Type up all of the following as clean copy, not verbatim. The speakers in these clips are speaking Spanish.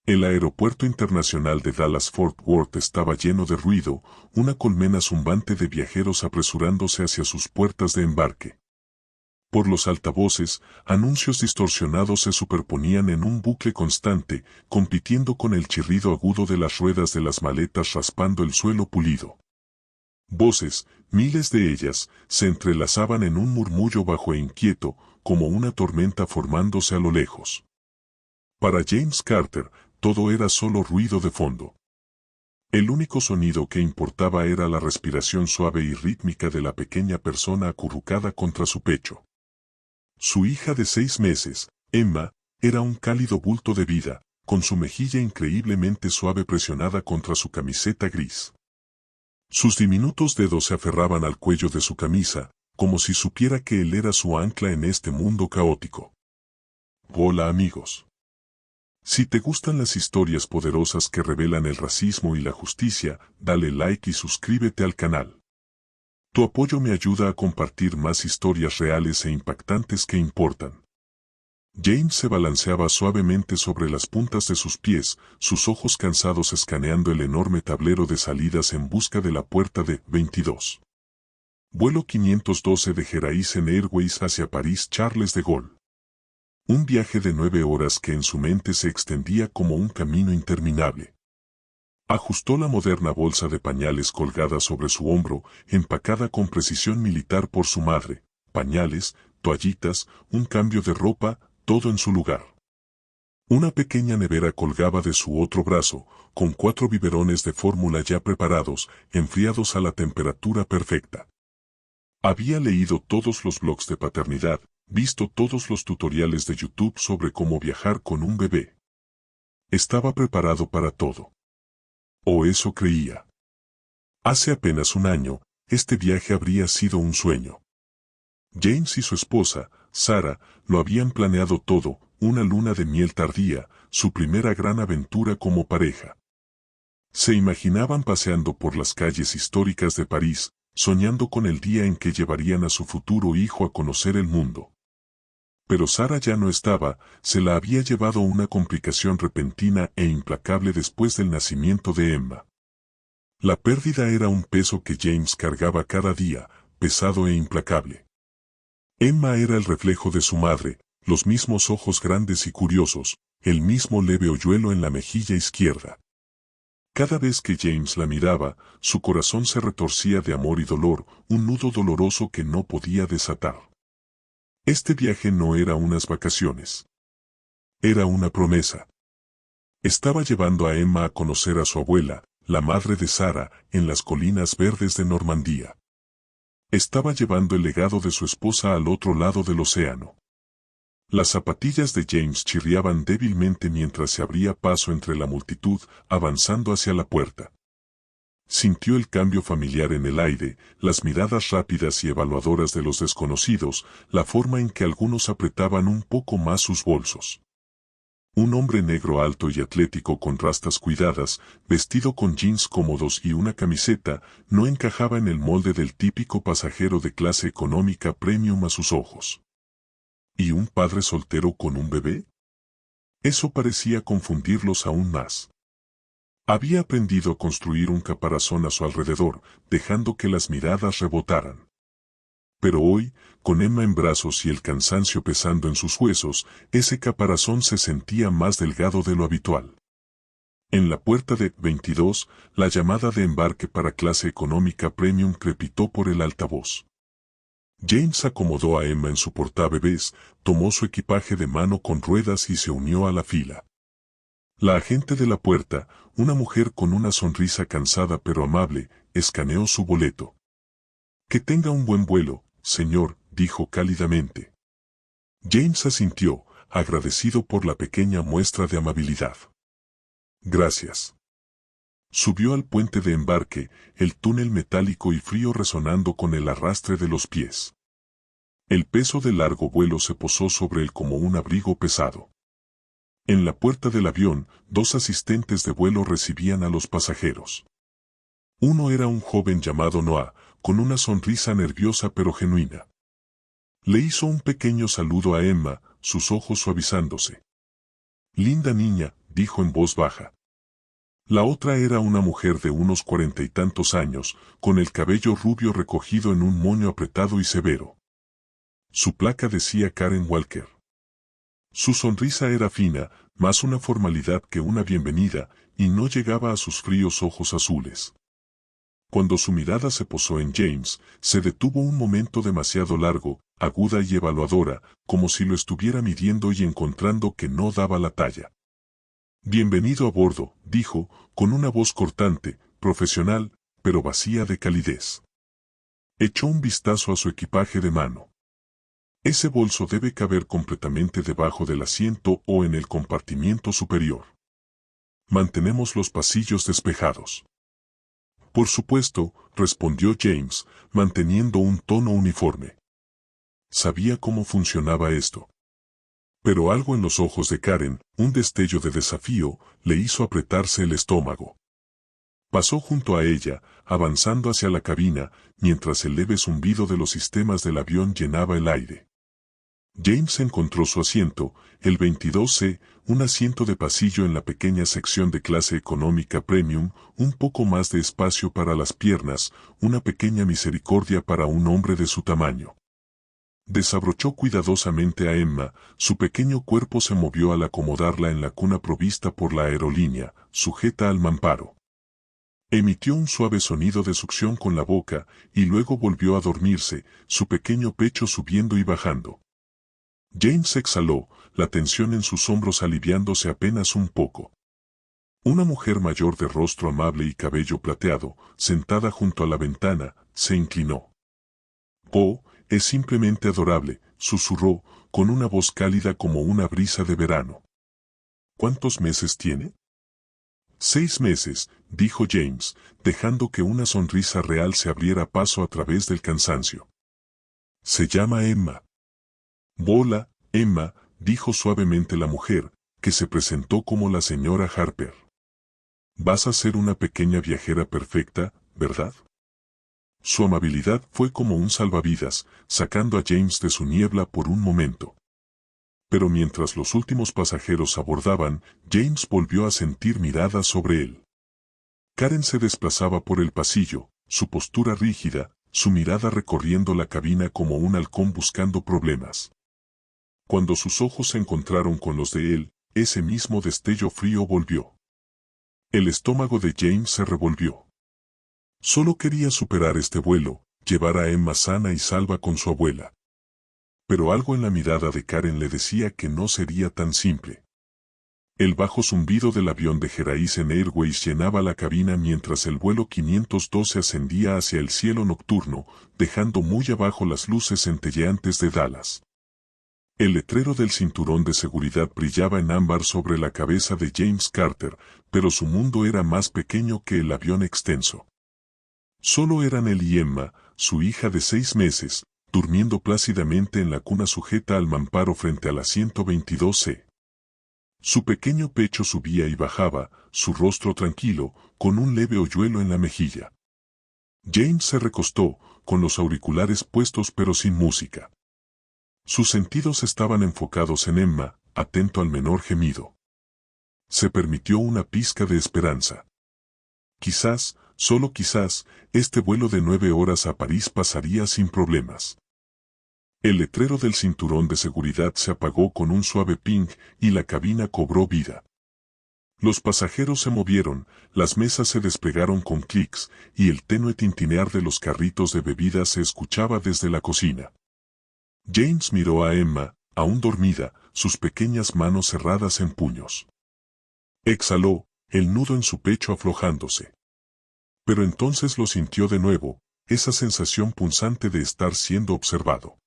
El aeropuerto internacional de Dallas-Fort Worth estaba lleno de ruido, una colmena zumbante de viajeros apresurándose hacia sus puertas de embarque. Por los altavoces, anuncios distorsionados se superponían en un bucle constante, compitiendo con el chirrido agudo de las ruedas de las maletas raspando el suelo pulido. Voces, miles de ellas, se entrelazaban en un murmullo bajo e inquieto, como una tormenta formándose a lo lejos. Para James Carter, todo era solo ruido de fondo. El único sonido que importaba era la respiración suave y rítmica de la pequeña persona acurrucada contra su pecho. Su hija de 6 meses, Emma, era un cálido bulto de vida, con su mejilla increíblemente suave presionada contra su camiseta gris. Sus diminutos dedos se aferraban al cuello de su camisa, como si supiera que él era su ancla en este mundo caótico. Hola amigos. Si te gustan las historias poderosas que revelan el racismo y la justicia, dale like y suscríbete al canal. Tu apoyo me ayuda a compartir más historias reales e impactantes que importan. James se balanceaba suavemente sobre las puntas de sus pies, sus ojos cansados escaneando el enorme tablero de salidas en busca de la puerta de 22. Vuelo 512 de Horizon Airways hacia París Charles de Gaulle. Un viaje de 9 horas que en su mente se extendía como un camino interminable. Ajustó la moderna bolsa de pañales colgada sobre su hombro, empacada con precisión militar por su madre, pañales, toallitas, un cambio de ropa, todo en su lugar. Una pequeña nevera colgaba de su otro brazo, con 4 biberones de fórmula ya preparados, enfriados a la temperatura perfecta. Había leído todos los blogs de paternidad, visto todos los tutoriales de YouTube sobre cómo viajar con un bebé. Estaba preparado para todo. O eso creía. Hace apenas un año, este viaje habría sido un sueño. James y su esposa, Sarah, lo habían planeado todo, una luna de miel tardía, su primera gran aventura como pareja. Se imaginaban paseando por las calles históricas de París, soñando con el día en que llevarían a su futuro hijo a conocer el mundo. Pero Sarah ya no estaba, se la había llevado una complicación repentina e implacable después del nacimiento de Emma. La pérdida era un peso que James cargaba cada día, pesado e implacable. Emma era el reflejo de su madre, los mismos ojos grandes y curiosos, el mismo leve hoyuelo en la mejilla izquierda. Cada vez que James la miraba, su corazón se retorcía de amor y dolor, un nudo doloroso que no podía desatar. Este viaje no era unas vacaciones. Era una promesa. Estaba llevando a Emma a conocer a su abuela, la madre de Sarah, en las colinas verdes de Normandía. Estaba llevando el legado de su esposa al otro lado del océano. Las zapatillas de James chirriaban débilmente mientras se abría paso entre la multitud, avanzando hacia la puerta. Sintió el cambio familiar en el aire, las miradas rápidas y evaluadoras de los desconocidos, la forma en que algunos apretaban un poco más sus bolsos. Un hombre negro alto y atlético con rastas cuidadas, vestido con jeans cómodos y una camiseta, no encajaba en el molde del típico pasajero de clase económica premium a sus ojos. ¿Y un padre soltero con un bebé? Eso parecía confundirlos aún más. Había aprendido a construir un caparazón a su alrededor, dejando que las miradas rebotaran. Pero hoy, con Emma en brazos y el cansancio pesando en sus huesos, ese caparazón se sentía más delgado de lo habitual. En la puerta de 22, la llamada de embarque para clase económica premium crepitó por el altavoz. James acomodó a Emma en su portabebés, tomó su equipaje de mano con ruedas y se unió a la fila. La agente de la puerta, una mujer con una sonrisa cansada pero amable, escaneó su boleto. Que tenga un buen vuelo, señor, dijo cálidamente. James asintió, agradecido por la pequeña muestra de amabilidad. Gracias. Subió al puente de embarque, el túnel metálico y frío resonando con el arrastre de los pies. El peso del largo vuelo se posó sobre él como un abrigo pesado. En la puerta del avión, 2 asistentes de vuelo recibían a los pasajeros. Uno era un joven llamado Noah, con una sonrisa nerviosa pero genuina. Le hizo un pequeño saludo a Emma, sus ojos suavizándose. Linda niña, dijo en voz baja. La otra era una mujer de unos 40 y tantos años, con el cabello rubio recogido en un moño apretado y severo. Su placa decía Karen Walker. Su sonrisa era fina, más una formalidad que una bienvenida, y no llegaba a sus fríos ojos azules. Cuando su mirada se posó en James, se detuvo un momento demasiado largo, aguda y evaluadora, como si lo estuviera midiendo y encontrando que no daba la talla. Bienvenido a bordo, dijo, con una voz cortante, profesional, pero vacía de calidez. Echó un vistazo a su equipaje de mano. Ese bolso debe caber completamente debajo del asiento o en el compartimiento superior. Mantenemos los pasillos despejados. Por supuesto, respondió James, manteniendo un tono uniforme. Sabía cómo funcionaba esto. Pero algo en los ojos de Karen, un destello de desafío, le hizo apretarse el estómago. Pasó junto a ella, avanzando hacia la cabina, mientras el leve zumbido de los sistemas del avión llenaba el aire. James encontró su asiento, el 22C, un asiento de pasillo en la pequeña sección de clase económica premium, un poco más de espacio para las piernas, una pequeña misericordia para un hombre de su tamaño. Desabrochó cuidadosamente a Emma, su pequeño cuerpo se movió al acomodarla en la cuna provista por la aerolínea, sujeta al mamparo. Emitió un suave sonido de succión con la boca, y luego volvió a dormirse, su pequeño pecho subiendo y bajando. James exhaló, la tensión en sus hombros aliviándose apenas un poco. Una mujer mayor de rostro amable y cabello plateado, sentada junto a la ventana, se inclinó. «Oh, es simplemente adorable», susurró, con una voz cálida como una brisa de verano. «¿Cuántos meses tiene?» 6 meses, dijo James, dejando que una sonrisa real se abriera paso a través del cansancio. «Se llama Emma». «Hola, Emma», dijo suavemente la mujer, que se presentó como la señora Harper. «Vas a ser una pequeña viajera perfecta, ¿verdad?» Su amabilidad fue como un salvavidas, sacando a James de su niebla por un momento. Pero mientras los últimos pasajeros abordaban, James volvió a sentir miradas sobre él. Karen se desplazaba por el pasillo, su postura rígida, su mirada recorriendo la cabina como un halcón buscando problemas. Cuando sus ojos se encontraron con los de él, ese mismo destello frío volvió. El estómago de James se revolvió. Solo quería superar este vuelo, llevar a Emma sana y salva con su abuela. Pero algo en la mirada de Karen le decía que no sería tan simple. El bajo zumbido del avión de Horizon Airways llenaba la cabina mientras el vuelo 512 ascendía hacia el cielo nocturno, dejando muy abajo las luces centelleantes de Dallas. El letrero del cinturón de seguridad brillaba en ámbar sobre la cabeza de James Carter, pero su mundo era más pequeño que el avión extenso. Solo eran él y Emma, su hija de 6 meses, durmiendo plácidamente en la cuna sujeta al mamparo frente al asiento 22C. Su pequeño pecho subía y bajaba, su rostro tranquilo, con un leve hoyuelo en la mejilla. James se recostó, con los auriculares puestos pero sin música. Sus sentidos estaban enfocados en Emma, atento al menor gemido. Se permitió una pizca de esperanza. Quizás, solo quizás, este vuelo de 9 horas a París pasaría sin problemas. El letrero del cinturón de seguridad se apagó con un suave ping y la cabina cobró vida. Los pasajeros se movieron, las mesas se desplegaron con clics, y el tenue tintinear de los carritos de bebidas se escuchaba desde la cocina. James miró a Emma, aún dormida, sus pequeñas manos cerradas en puños. Exhaló, el nudo en su pecho aflojándose. Pero entonces lo sintió de nuevo, esa sensación punzante de estar siendo observado.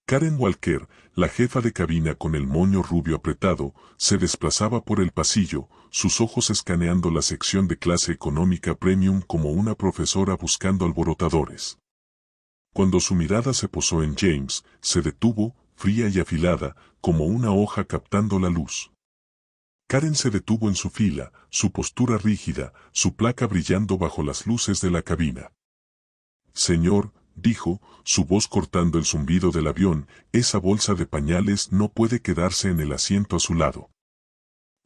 Karen Walker, la jefa de cabina con el moño rubio apretado, se desplazaba por el pasillo, sus ojos escaneando la sección de clase económica premium como una profesora buscando alborotadores. Cuando su mirada se posó en James, se detuvo, fría y afilada, como una hoja captando la luz. Karen se detuvo en su fila, su postura rígida, su placa brillando bajo las luces de la cabina. «Señor», dijo, su voz cortando el zumbido del avión, «esa bolsa de pañales no puede quedarse en el asiento a su lado».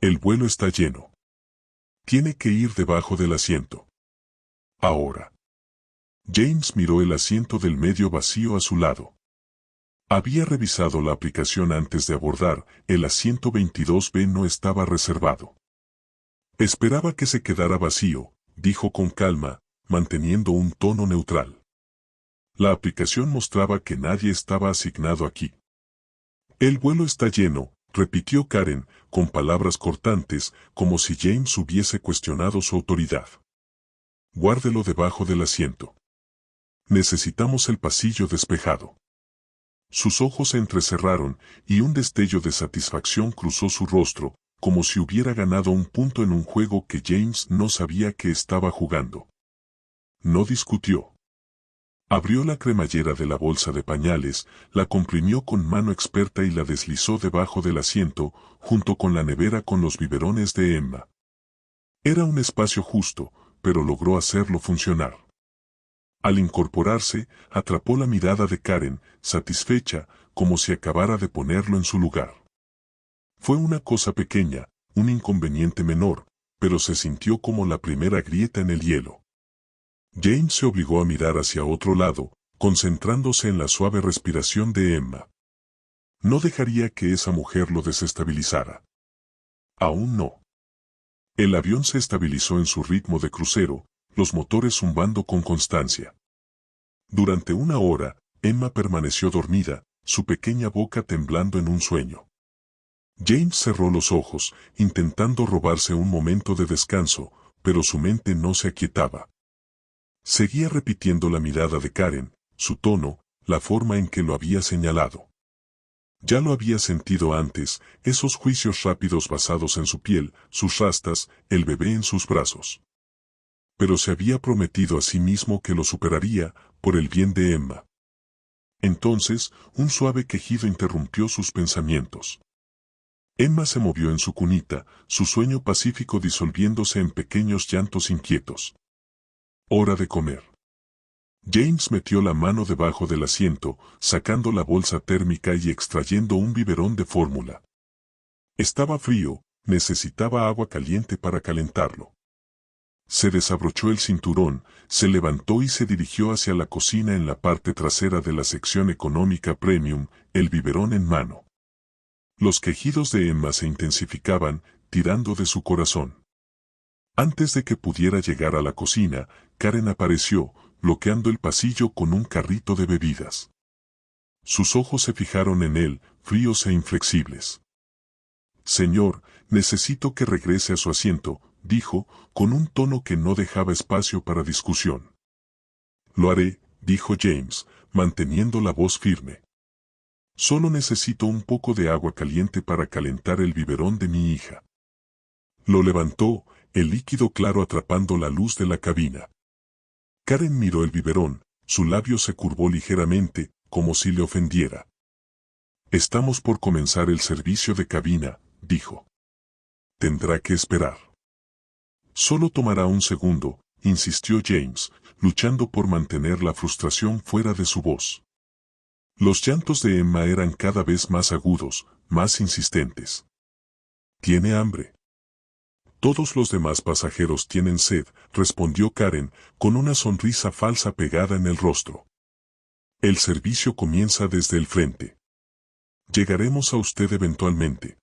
El vuelo está lleno. Tiene que ir debajo del asiento. Ahora. James miró el asiento del medio vacío a su lado. Había revisado la aplicación antes de abordar, el asiento 22B no estaba reservado. Esperaba que se quedara vacío, dijo con calma, manteniendo un tono neutral. La aplicación mostraba que nadie estaba asignado aquí. El vuelo está lleno, repitió Karen, con palabras cortantes, como si James hubiese cuestionado su autoridad. Guárdelo debajo del asiento. Necesitamos el pasillo despejado. Sus ojos se entrecerraron, y un destello de satisfacción cruzó su rostro, como si hubiera ganado un punto en un juego que James no sabía que estaba jugando. No discutió. Abrió la cremallera de la bolsa de pañales, la comprimió con mano experta y la deslizó debajo del asiento, junto con la nevera con los biberones de Emma. Era un espacio justo, pero logró hacerlo funcionar. Al incorporarse, atrapó la mirada de Karen, satisfecha, como si acabara de ponerlo en su lugar. Fue una cosa pequeña, un inconveniente menor, pero se sintió como la primera grieta en el hielo. James se obligó a mirar hacia otro lado, concentrándose en la suave respiración de Emma. No dejaría que esa mujer lo desestabilizara. Aún no. El avión se estabilizó en su ritmo de crucero, los motores zumbando con constancia. Durante una hora, Emma permaneció dormida, su pequeña boca temblando en un sueño. James cerró los ojos, intentando robarse un momento de descanso, pero su mente no se aquietaba. Seguía repitiendo la mirada de Karen, su tono, la forma en que lo había señalado. Ya lo había sentido antes, esos juicios rápidos basados en su piel, sus rastas, el bebé en sus brazos. Pero se había prometido a sí mismo que lo superaría, por el bien de Emma. Entonces, un suave quejido interrumpió sus pensamientos. Emma se movió en su cunita, su sueño pacífico disolviéndose en pequeños llantos inquietos. Hora de comer. James metió la mano debajo del asiento, sacando la bolsa térmica y extrayendo un biberón de fórmula. Estaba frío, necesitaba agua caliente para calentarlo. Se desabrochó el cinturón, se levantó y se dirigió hacia la cocina en la parte trasera de la sección económica premium, el biberón en mano. Los quejidos de Emma se intensificaban, tirando de su corazón. Antes de que pudiera llegar a la cocina, Karen apareció, bloqueando el pasillo con un carrito de bebidas. Sus ojos se fijaron en él, fríos e inflexibles. Señor, necesito que regrese a su asiento, dijo, con un tono que no dejaba espacio para discusión. Lo haré, dijo James, manteniendo la voz firme. Solo necesito un poco de agua caliente para calentar el biberón de mi hija. Lo levantó, el líquido claro atrapando la luz de la cabina. Karen miró el biberón, su labio se curvó ligeramente, como si le ofendiera. Estamos por comenzar el servicio de cabina, dijo. Tendrá que esperar. Solo tomará un segundo, insistió James, luchando por mantener la frustración fuera de su voz. Los llantos de Emma eran cada vez más agudos, más insistentes. ¿Tiene hambre? Todos los demás pasajeros tienen sed, respondió Karen, con una sonrisa falsa pegada en el rostro. El servicio comienza desde el frente. Llegaremos a usted eventualmente.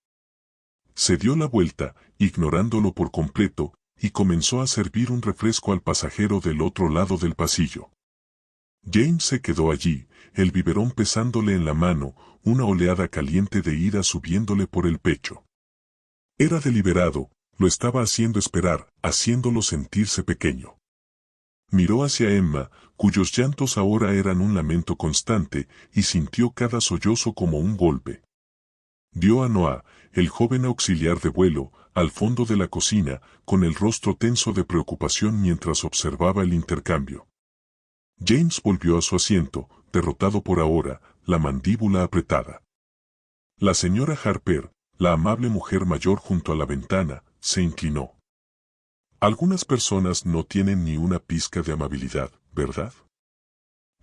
Se dio la vuelta, ignorándolo por completo, y comenzó a servir un refresco al pasajero del otro lado del pasillo. James se quedó allí, el biberón pesándole en la mano, una oleada caliente de ira subiéndole por el pecho. Era deliberado, lo estaba haciendo esperar, haciéndolo sentirse pequeño. Miró hacia Emma, cuyos llantos ahora eran un lamento constante, y sintió cada sollozo como un golpe. Vio a Noah, el joven auxiliar de vuelo, al fondo de la cocina, con el rostro tenso de preocupación mientras observaba el intercambio. James volvió a su asiento, derrotado por ahora, la mandíbula apretada. La señora Harper, la amable mujer mayor junto a la ventana, se inclinó. Algunas personas no tienen ni una pizca de amabilidad, ¿verdad?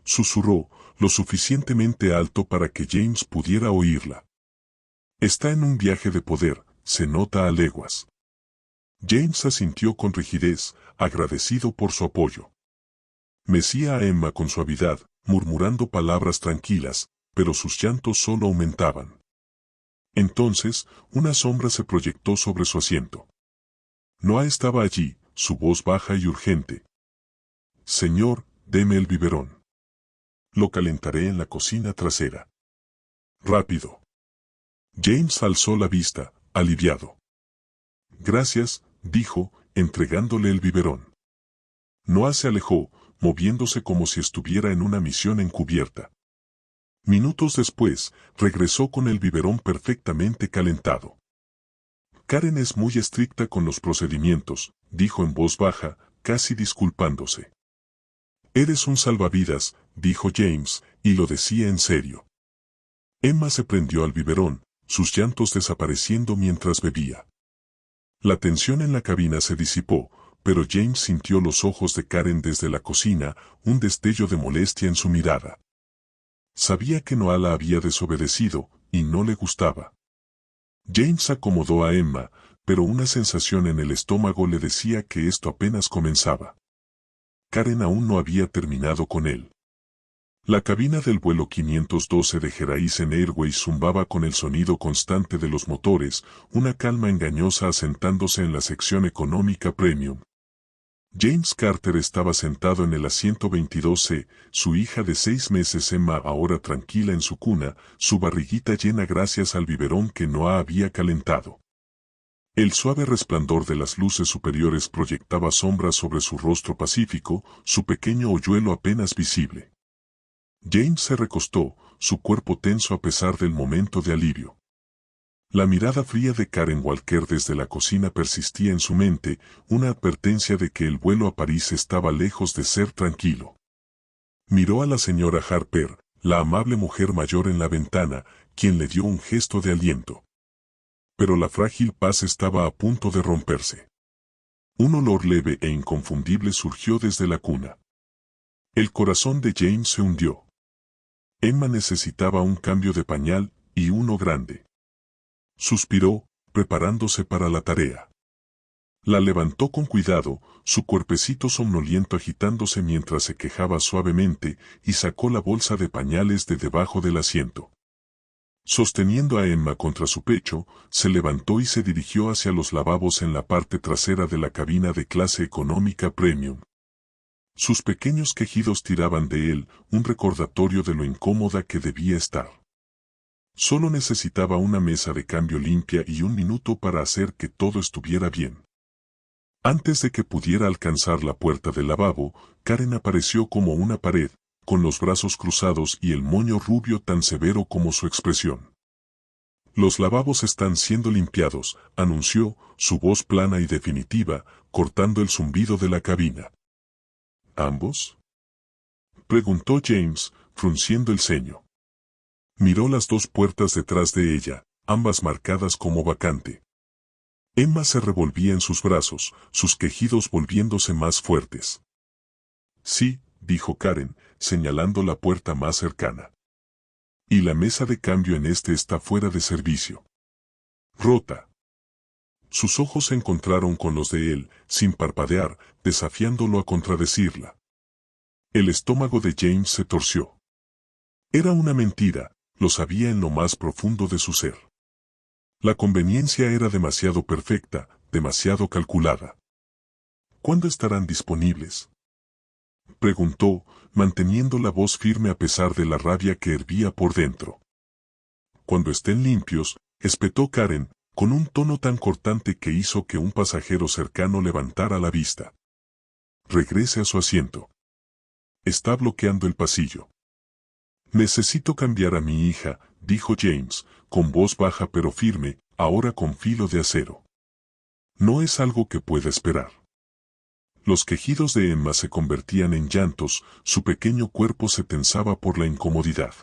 Susurró, lo suficientemente alto para que James pudiera oírla. Está en un viaje de poder, se nota a leguas. James asintió con rigidez, agradecido por su apoyo. Mecía a Emma con suavidad, murmurando palabras tranquilas, pero sus llantos solo aumentaban. Entonces, una sombra se proyectó sobre su asiento. Noah estaba allí, su voz baja y urgente. Señor, deme el biberón. Lo calentaré en la cocina trasera. Rápido. James alzó la vista, aliviado. Gracias, dijo, entregándole el biberón. Noah se alejó, moviéndose como si estuviera en una misión encubierta. Minutos después, regresó con el biberón perfectamente calentado. Karen es muy estricta con los procedimientos, dijo en voz baja, casi disculpándose. Eres un salvavidas, dijo James, y lo decía en serio. Emma se prendió al biberón, sus llantos desapareciendo mientras bebía. La tensión en la cabina se disipó, pero James sintió los ojos de Karen desde la cocina, un destello de molestia en su mirada. Sabía que Noah la había desobedecido, y no le gustaba. James acomodó a Emma, pero una sensación en el estómago le decía que esto apenas comenzaba. Karen aún no había terminado con él. La cabina del vuelo 512 de Horizon Airways zumbaba con el sonido constante de los motores, una calma engañosa asentándose en la sección económica premium. James Carter estaba sentado en el asiento 22C, su hija de 6 meses Emma ahora tranquila en su cuna, su barriguita llena gracias al biberón que Noah había calentado. El suave resplandor de las luces superiores proyectaba sombras sobre su rostro pacífico, su pequeño hoyuelo apenas visible. James se recostó, su cuerpo tenso a pesar del momento de alivio. La mirada fría de Karen Walker desde la cocina persistía en su mente, una advertencia de que el vuelo a París estaba lejos de ser tranquilo. Miró a la señora Harper, la amable mujer mayor en la ventana, quien le dio un gesto de aliento. Pero la frágil paz estaba a punto de romperse. Un olor leve e inconfundible surgió desde la cuna. El corazón de James se hundió. Emma necesitaba un cambio de pañal, y uno grande. Suspiró, preparándose para la tarea. La levantó con cuidado, su cuerpecito somnoliento agitándose mientras se quejaba suavemente, y sacó la bolsa de pañales de debajo del asiento. Sosteniendo a Emma contra su pecho, se levantó y se dirigió hacia los lavabos en la parte trasera de la cabina de clase económica premium. Sus pequeños quejidos tiraban de él, un recordatorio de lo incómoda que debía estar. Solo necesitaba una mesa de cambio limpia y un minuto para hacer que todo estuviera bien. Antes de que pudiera alcanzar la puerta del lavabo, Karen apareció como una pared, con los brazos cruzados y el moño rubio tan severo como su expresión. Los lavabos están siendo limpiados, anunció, su voz plana y definitiva, cortando el zumbido de la cabina. ¿Ambos?, preguntó James, frunciendo el ceño. Miró las dos puertas detrás de ella, ambas marcadas como vacante. Emma se revolvía en sus brazos, sus quejidos volviéndose más fuertes. Sí, dijo Karen, señalando la puerta más cercana. Y la mesa de cambio en este está fuera de servicio. Rota. Sus ojos se encontraron con los de él, sin parpadear, desafiándolo a contradecirla. El estómago de James se torció. Era una mentira, lo sabía en lo más profundo de su ser. La conveniencia era demasiado perfecta, demasiado calculada. ¿Cuándo estarán disponibles?, preguntó, manteniendo la voz firme a pesar de la rabia que hervía por dentro. Cuando estén limpios, espetó Karen, con un tono tan cortante que hizo que un pasajero cercano levantara la vista. Regrese a su asiento. Está bloqueando el pasillo. Necesito cambiar a mi hija, dijo James, con voz baja pero firme, ahora con filo de acero. No es algo que pueda esperar. Los quejidos de Emma se convertían en llantos, su pequeño cuerpo se tensaba por la incomodidad.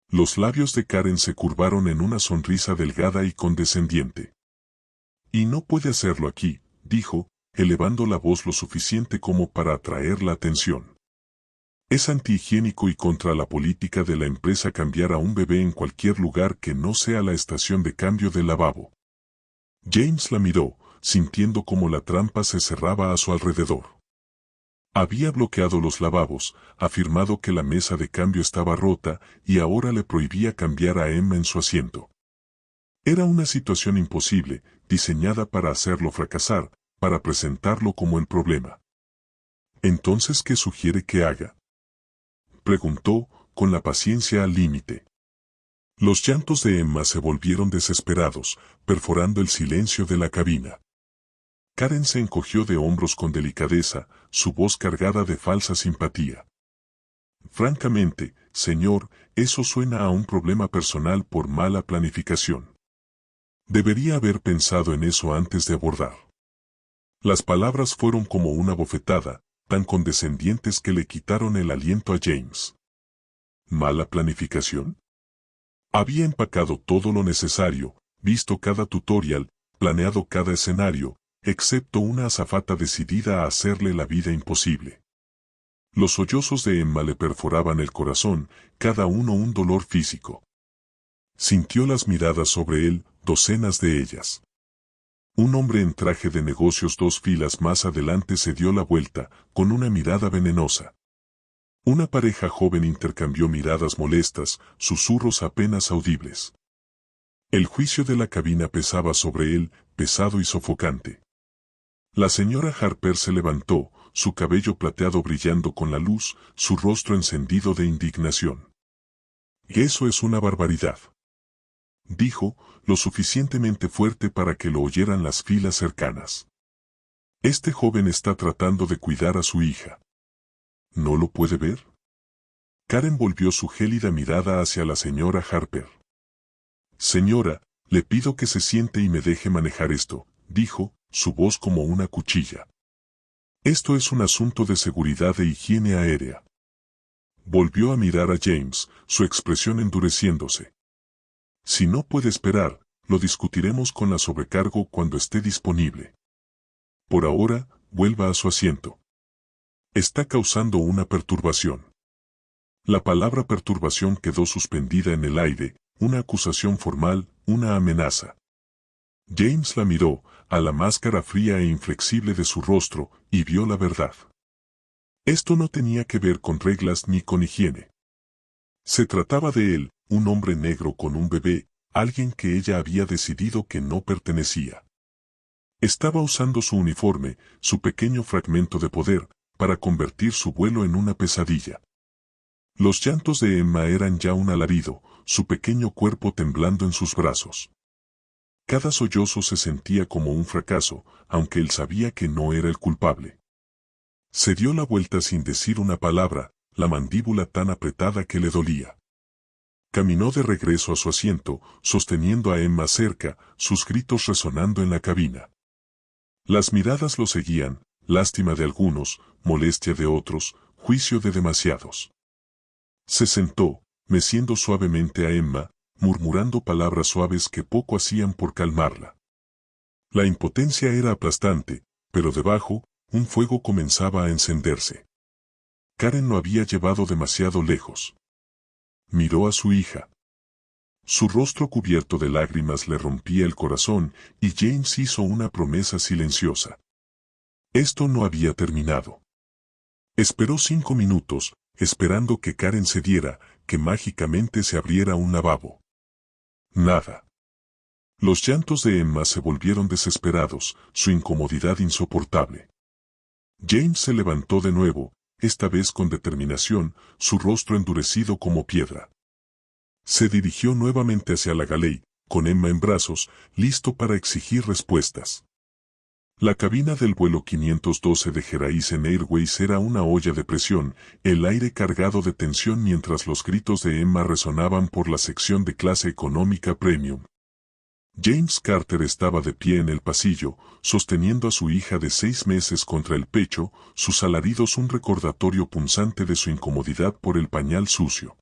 Los labios de Karen se curvaron en una sonrisa delgada y condescendiente. Y no puede hacerlo aquí, dijo, elevando la voz lo suficiente como para atraer la atención. Es antihigiénico y contra la política de la empresa cambiar a un bebé en cualquier lugar que no sea la estación de cambio del lavabo. James la miró, sintiendo cómo la trampa se cerraba a su alrededor. Había bloqueado los lavabos, afirmado que la mesa de cambio estaba rota y ahora le prohibía cambiar a Emma en su asiento. Era una situación imposible, diseñada para hacerlo fracasar, para presentarlo como el problema. ¿Entonces qué sugiere que haga?, preguntó, con la paciencia al límite. Los llantos de Emma se volvieron desesperados, perforando el silencio de la cabina. Karen se encogió de hombros con delicadeza, su voz cargada de falsa simpatía. Francamente, señor, eso suena a un problema personal por mala planificación. Debería haber pensado en eso antes de abordar. Las palabras fueron como una bofetada, tan condescendientes que le quitaron el aliento a James. ¿Mala planificación? Había empacado todo lo necesario, visto cada tutorial, planeado cada escenario, excepto una azafata decidida a hacerle la vida imposible. Los sollozos de Emma le perforaban el corazón, cada uno un dolor físico. Sintió las miradas sobre él, docenas de ellas. Un hombre en traje de negocios 2 filas más adelante se dio la vuelta, con una mirada venenosa. Una pareja joven intercambió miradas molestas, susurros apenas audibles. El juicio de la cabina pesaba sobre él, pesado y sofocante. La señora Harper se levantó, su cabello plateado brillando con la luz, su rostro encendido de indignación. «Eso es una barbaridad», dijo, lo suficientemente fuerte para que lo oyeran las filas cercanas. «Este joven está tratando de cuidar a su hija. ¿No lo puede ver?». Karen volvió su gélida mirada hacia la señora Harper. «Señora, le pido que se siente y me deje manejar esto», dijo, su voz como una cuchilla. «Esto es un asunto de seguridad e higiene aérea». Volvió a mirar a James, su expresión endureciéndose. «Si no puede esperar, lo discutiremos con la sobrecargo cuando esté disponible. Por ahora, vuelva a su asiento. Está causando una perturbación». La palabra perturbación quedó suspendida en el aire, una acusación formal, una amenaza. James la miró, a la máscara fría e inflexible de su rostro, y vio la verdad. Esto no tenía que ver con reglas ni con higiene. Se trataba de él, un hombre negro con un bebé, alguien que ella había decidido que no pertenecía. Estaba usando su uniforme, su pequeño fragmento de poder, para convertir su vuelo en una pesadilla. Los llantos de Emma eran ya un alarido, su pequeño cuerpo temblando en sus brazos. Cada sollozo se sentía como un fracaso, aunque él sabía que no era el culpable. Se dio la vuelta sin decir una palabra, la mandíbula tan apretada que le dolía. Caminó de regreso a su asiento, sosteniendo a Emma cerca, sus gritos resonando en la cabina. Las miradas lo seguían, lástima de algunos, molestia de otros, juicio de demasiados. Se sentó, meciendo suavemente a Emma, murmurando palabras suaves que poco hacían por calmarla. La impotencia era aplastante, pero debajo, un fuego comenzaba a encenderse. Karen lo había llevado demasiado lejos. Miró a su hija. Su rostro cubierto de lágrimas le rompía el corazón, y James hizo una promesa silenciosa. Esto no había terminado. Esperó 5 minutos, esperando que Karen cediera, que mágicamente se abriera un lavabo. Nada. Los llantos de Emma se volvieron desesperados, su incomodidad insoportable. James se levantó de nuevo, esta vez con determinación, su rostro endurecido como piedra. Se dirigió nuevamente hacia la galería, con Emma en brazos, listo para exigir respuestas. La cabina del vuelo 512 de Horizon Airways era una olla de presión, el aire cargado de tensión mientras los gritos de Emma resonaban por la sección de clase económica premium. James Carter estaba de pie en el pasillo, sosteniendo a su hija de 6 meses contra el pecho, sus alaridos un recordatorio punzante de su incomodidad por el pañal sucio.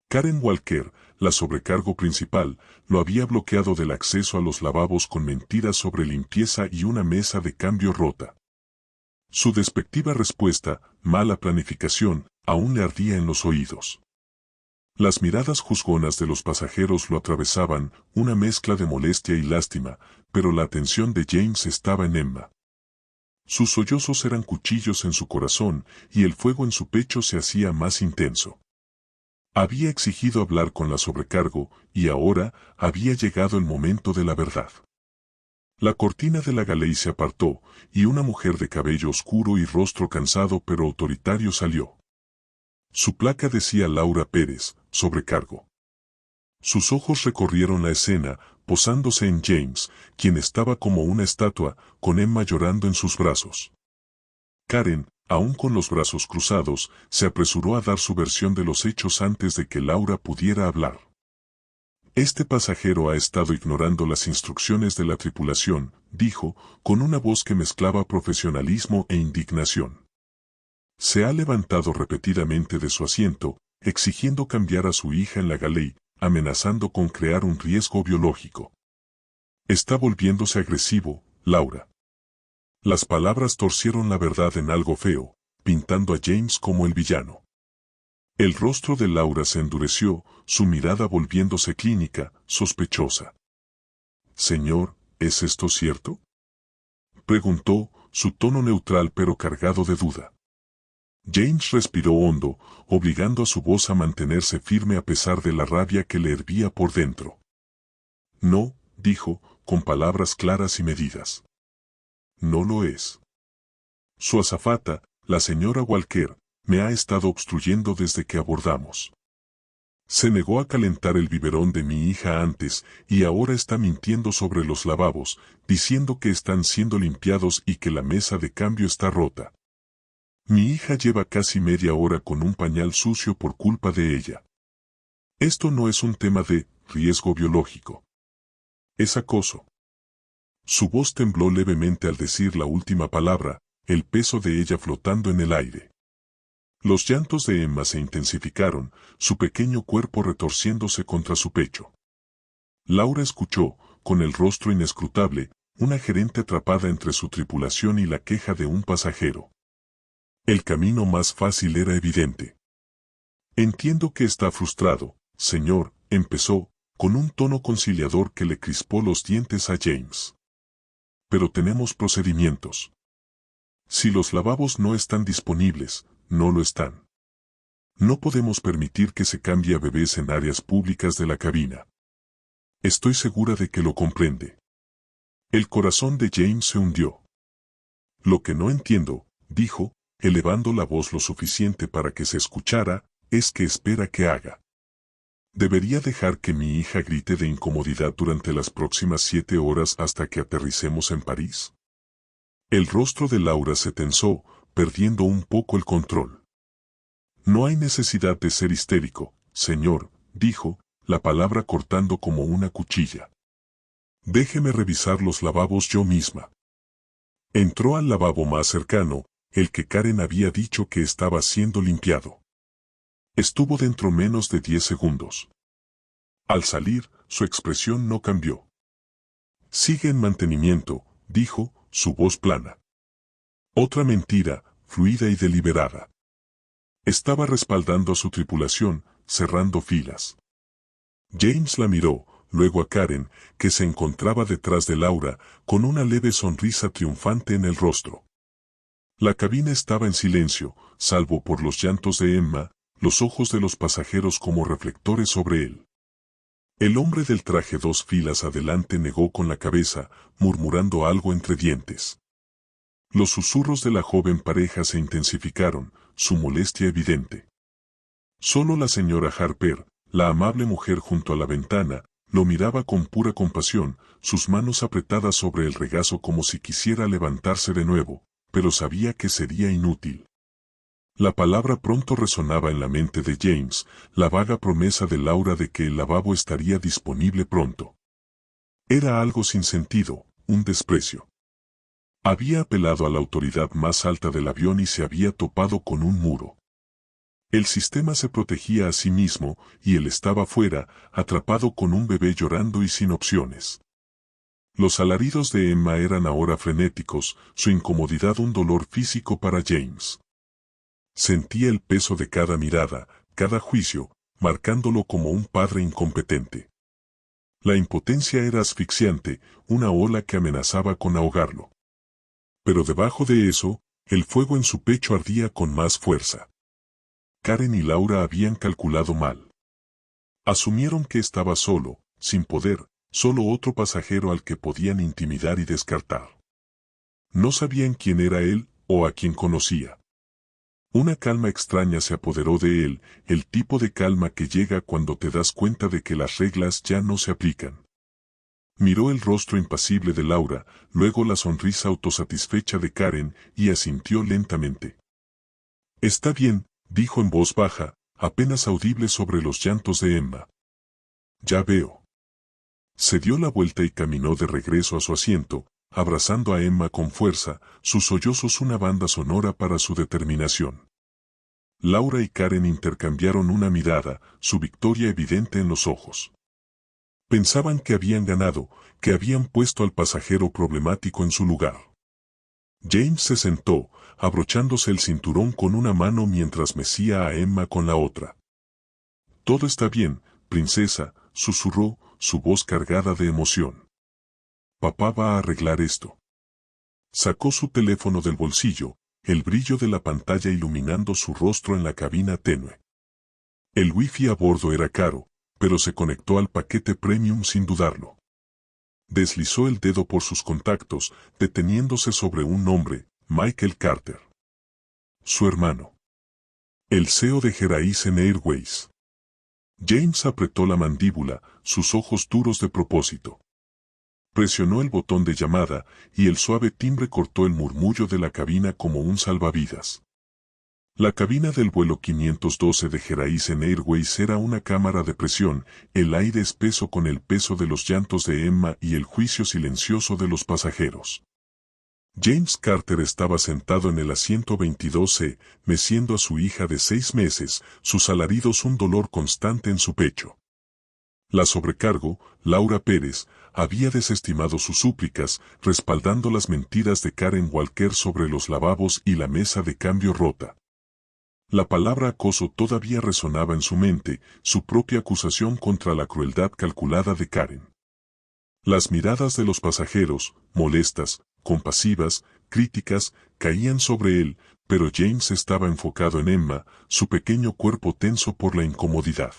Karen Walker, la sobrecargo principal, lo había bloqueado del acceso a los lavabos con mentiras sobre limpieza y una mesa de cambio rota. Su despectiva respuesta, mala planificación, aún le ardía en los oídos. Las miradas juzgonas de los pasajeros lo atravesaban, una mezcla de molestia y lástima, pero la atención de James estaba en Emma. Sus sollozos eran cuchillos en su corazón y el fuego en su pecho se hacía más intenso. Había exigido hablar con la sobrecargo y ahora había llegado el momento de la verdad. La cortina de la galey se apartó y una mujer de cabello oscuro y rostro cansado pero autoritario salió. Su placa decía Laura Pérez, sobrecargo. Sus ojos recorrieron la escena, posándose en James, quien estaba como una estatua, con Emma llorando en sus brazos. Karen, aún con los brazos cruzados, se apresuró a dar su versión de los hechos antes de que Laura pudiera hablar. Este pasajero ha estado ignorando las instrucciones de la tripulación, dijo, con una voz que mezclaba profesionalismo e indignación. Se ha levantado repetidamente de su asiento, exigiendo cambiar a su hija en la galey, amenazando con crear un riesgo biológico. Está volviéndose agresivo, Laura. Las palabras torcieron la verdad en algo feo, pintando a James como el villano. El rostro de Laura se endureció, su mirada volviéndose clínica, sospechosa. Señor, ¿es esto cierto?, preguntó, su tono neutral pero cargado de duda. James respiró hondo, obligando a su voz a mantenerse firme a pesar de la rabia que le hervía por dentro. No, dijo, con palabras claras y medidas. No lo es. Su azafata, la señora Walker, me ha estado obstruyendo desde que abordamos. Se negó a calentar el biberón de mi hija antes y ahora está mintiendo sobre los lavabos, diciendo que están siendo limpiados y que la mesa de cambio está rota. Mi hija lleva casi media hora con un pañal sucio por culpa de ella. Esto no es un tema de riesgo biológico. Es acoso. Su voz tembló levemente al decir la última palabra, el peso de ella flotando en el aire. Los llantos de Emma se intensificaron, su pequeño cuerpo retorciéndose contra su pecho. Laura escuchó, con el rostro inescrutable, una gerente atrapada entre su tripulación y la queja de un pasajero. El camino más fácil era evidente. Entiendo que está frustrado, señor, empezó, con un tono conciliador que le crispó los dientes a James. Pero tenemos procedimientos. Si los lavabos no están disponibles, no lo están. No podemos permitir que se cambie a bebés en áreas públicas de la cabina. Estoy segura de que lo comprende. El corazón de James se hundió. Lo que no entiendo, dijo, elevando la voz lo suficiente para que se escuchara, es que espera que haga. ¿Debería dejar que mi hija grite de incomodidad durante las próximas 7 horas hasta que aterricemos en París? El rostro de Laura se tensó, perdiendo un poco el control. No hay necesidad de ser histérico, señor, dijo, la palabra cortando como una cuchilla. Déjeme revisar los lavabos yo misma. Entró al lavabo más cercano, el que Karen había dicho que estaba siendo limpiado. Estuvo dentro menos de 10 segundos. Al salir, su expresión no cambió. Sigue en mantenimiento, dijo, su voz plana. Otra mentira, fluida y deliberada. Estaba respaldando a su tripulación, cerrando filas. James la miró, luego a Karen, que se encontraba detrás de Laura, con una leve sonrisa triunfante en el rostro. La cabina estaba en silencio, salvo por los llantos de Emma, los ojos de los pasajeros como reflectores sobre él. El hombre del traje 2 filas adelante negó con la cabeza, murmurando algo entre dientes. Los susurros de la joven pareja se intensificaron, su molestia evidente. Solo la señora Harper, la amable mujer junto a la ventana, lo miraba con pura compasión, sus manos apretadas sobre el regazo como si quisiera levantarse de nuevo, pero sabía que sería inútil. La palabra pronto resonaba en la mente de James, la vaga promesa de Laura de que el lavabo estaría disponible pronto. Era algo sin sentido, un desprecio. Había apelado a la autoridad más alta del avión y se había topado con un muro. El sistema se protegía a sí mismo y él estaba fuera, atrapado con un bebé llorando y sin opciones. Los alaridos de Emma eran ahora frenéticos, su incomodidad un dolor físico para James. Sentía el peso de cada mirada, cada juicio, marcándolo como un padre incompetente. La impotencia era asfixiante, una ola que amenazaba con ahogarlo. Pero debajo de eso, el fuego en su pecho ardía con más fuerza. Karen y Laura habían calculado mal. Asumieron que estaba solo, sin poder, solo otro pasajero al que podían intimidar y descartar. No sabían quién era él o a quién conocía. Una calma extraña se apoderó de él, el tipo de calma que llega cuando te das cuenta de que las reglas ya no se aplican. Miró el rostro impasible de Laura, luego la sonrisa autosatisfecha de Karen y asintió lentamente. Está bien, dijo en voz baja, apenas audible sobre los llantos de Emma. Ya veo. Se dio la vuelta y caminó de regreso a su asiento, abrazando a Emma con fuerza, sus sollozos una banda sonora para su determinación. Laura y Karen intercambiaron una mirada, su victoria evidente en los ojos. Pensaban que habían ganado, que habían puesto al pasajero problemático en su lugar. James se sentó, abrochándose el cinturón con una mano mientras mecía a Emma con la otra. Todo está bien, princesa, susurró, su voz cargada de emoción. Papá va a arreglar esto. Sacó su teléfono del bolsillo, el brillo de la pantalla iluminando su rostro en la cabina tenue. El wifi a bordo era caro, pero se conectó al paquete premium sin dudarlo. Deslizó el dedo por sus contactos, deteniéndose sobre un nombre, Michael Carter. Su hermano. El CEO de Horizon Airways. James apretó la mandíbula, sus ojos duros de propósito. Presionó el botón de llamada, y el suave timbre cortó el murmullo de la cabina como un salvavidas. La cabina del vuelo 512 de Horizon Airways era una cámara de presión, el aire espeso con el peso de los llantos de Emma y el juicio silencioso de los pasajeros. James Carter estaba sentado en el asiento 22C, meciendo a su hija de 6 meses, sus alaridos un dolor constante en su pecho. La sobrecargo, Laura Pérez, había desestimado sus súplicas, respaldando las mentiras de Karen Walker sobre los lavabos y la mesa de cambio rota. La palabra acoso todavía resonaba en su mente, su propia acusación contra la crueldad calculada de Karen. Las miradas de los pasajeros, molestas, compasivas, críticas, caían sobre él, pero James estaba enfocado en Emma, su pequeño cuerpo tenso por la incomodidad.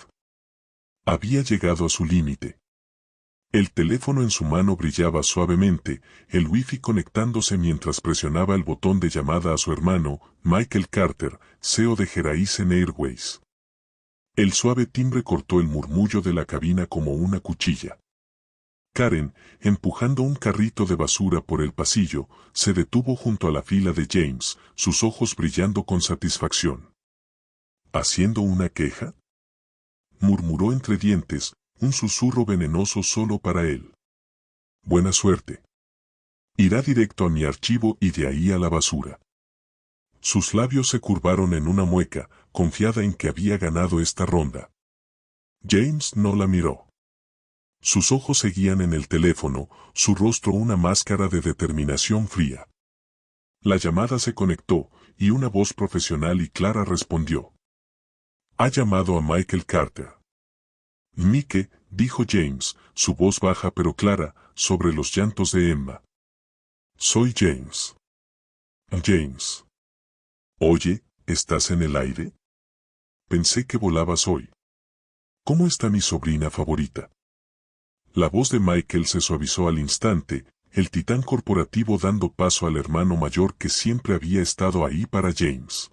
Había llegado a su límite. El teléfono en su mano brillaba suavemente, el wifi conectándose mientras presionaba el botón de llamada a su hermano, Michael Carter, CEO de Horizon Airways. El suave timbre cortó el murmullo de la cabina como una cuchilla. Karen, empujando un carrito de basura por el pasillo, se detuvo junto a la fila de James, sus ojos brillando con satisfacción. ¿Haciendo una queja?, murmuró entre dientes, un susurro venenoso solo para él. Buena suerte. Irá directo a mi archivo y de ahí a la basura. Sus labios se curvaron en una mueca, confiada en que había ganado esta ronda. James no la miró. Sus ojos seguían en el teléfono, su rostro una máscara de determinación fría. La llamada se conectó, y una voz profesional y clara respondió. Ha llamado a Michael Carter. Mike, dijo James, su voz baja pero clara, sobre los llantos de Emma. Soy James. James. Oye, ¿estás en el aire? Pensé que volabas hoy. ¿Cómo está mi sobrina favorita? La voz de Michael se suavizó al instante, el titán corporativo dando paso al hermano mayor que siempre había estado ahí para James.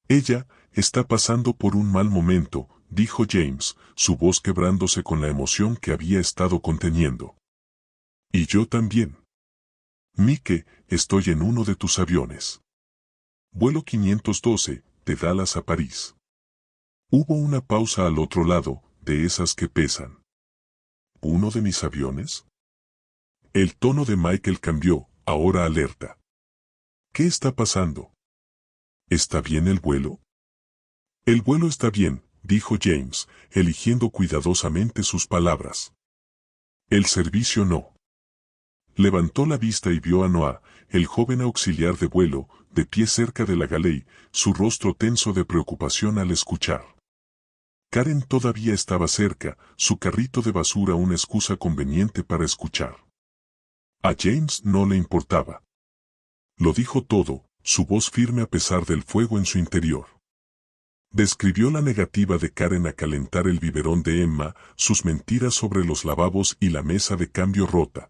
Ella está pasando por un mal momento, dijo James, su voz quebrándose con la emoción que había estado conteniendo. Y yo también. Mike, estoy en uno de tus aviones. Vuelo 512, de Dallas a París. Hubo una pausa al otro lado, de esas que pesan. ¿Uno de mis aviones? El tono de Michael cambió, ahora alerta. ¿Qué está pasando? ¿Está bien el vuelo? El vuelo está bien, dijo James, eligiendo cuidadosamente sus palabras. El servicio no. Levantó la vista y vio a Noah, el joven auxiliar de vuelo, de pie cerca de la galley, su rostro tenso de preocupación al escuchar. Karen todavía estaba cerca, su carrito de basura una excusa conveniente para escuchar. A James no le importaba. Lo dijo todo, su voz firme a pesar del fuego en su interior. Describió la negativa de Karen a calentar el biberón de Emma, sus mentiras sobre los lavabos y la mesa de cambio rota.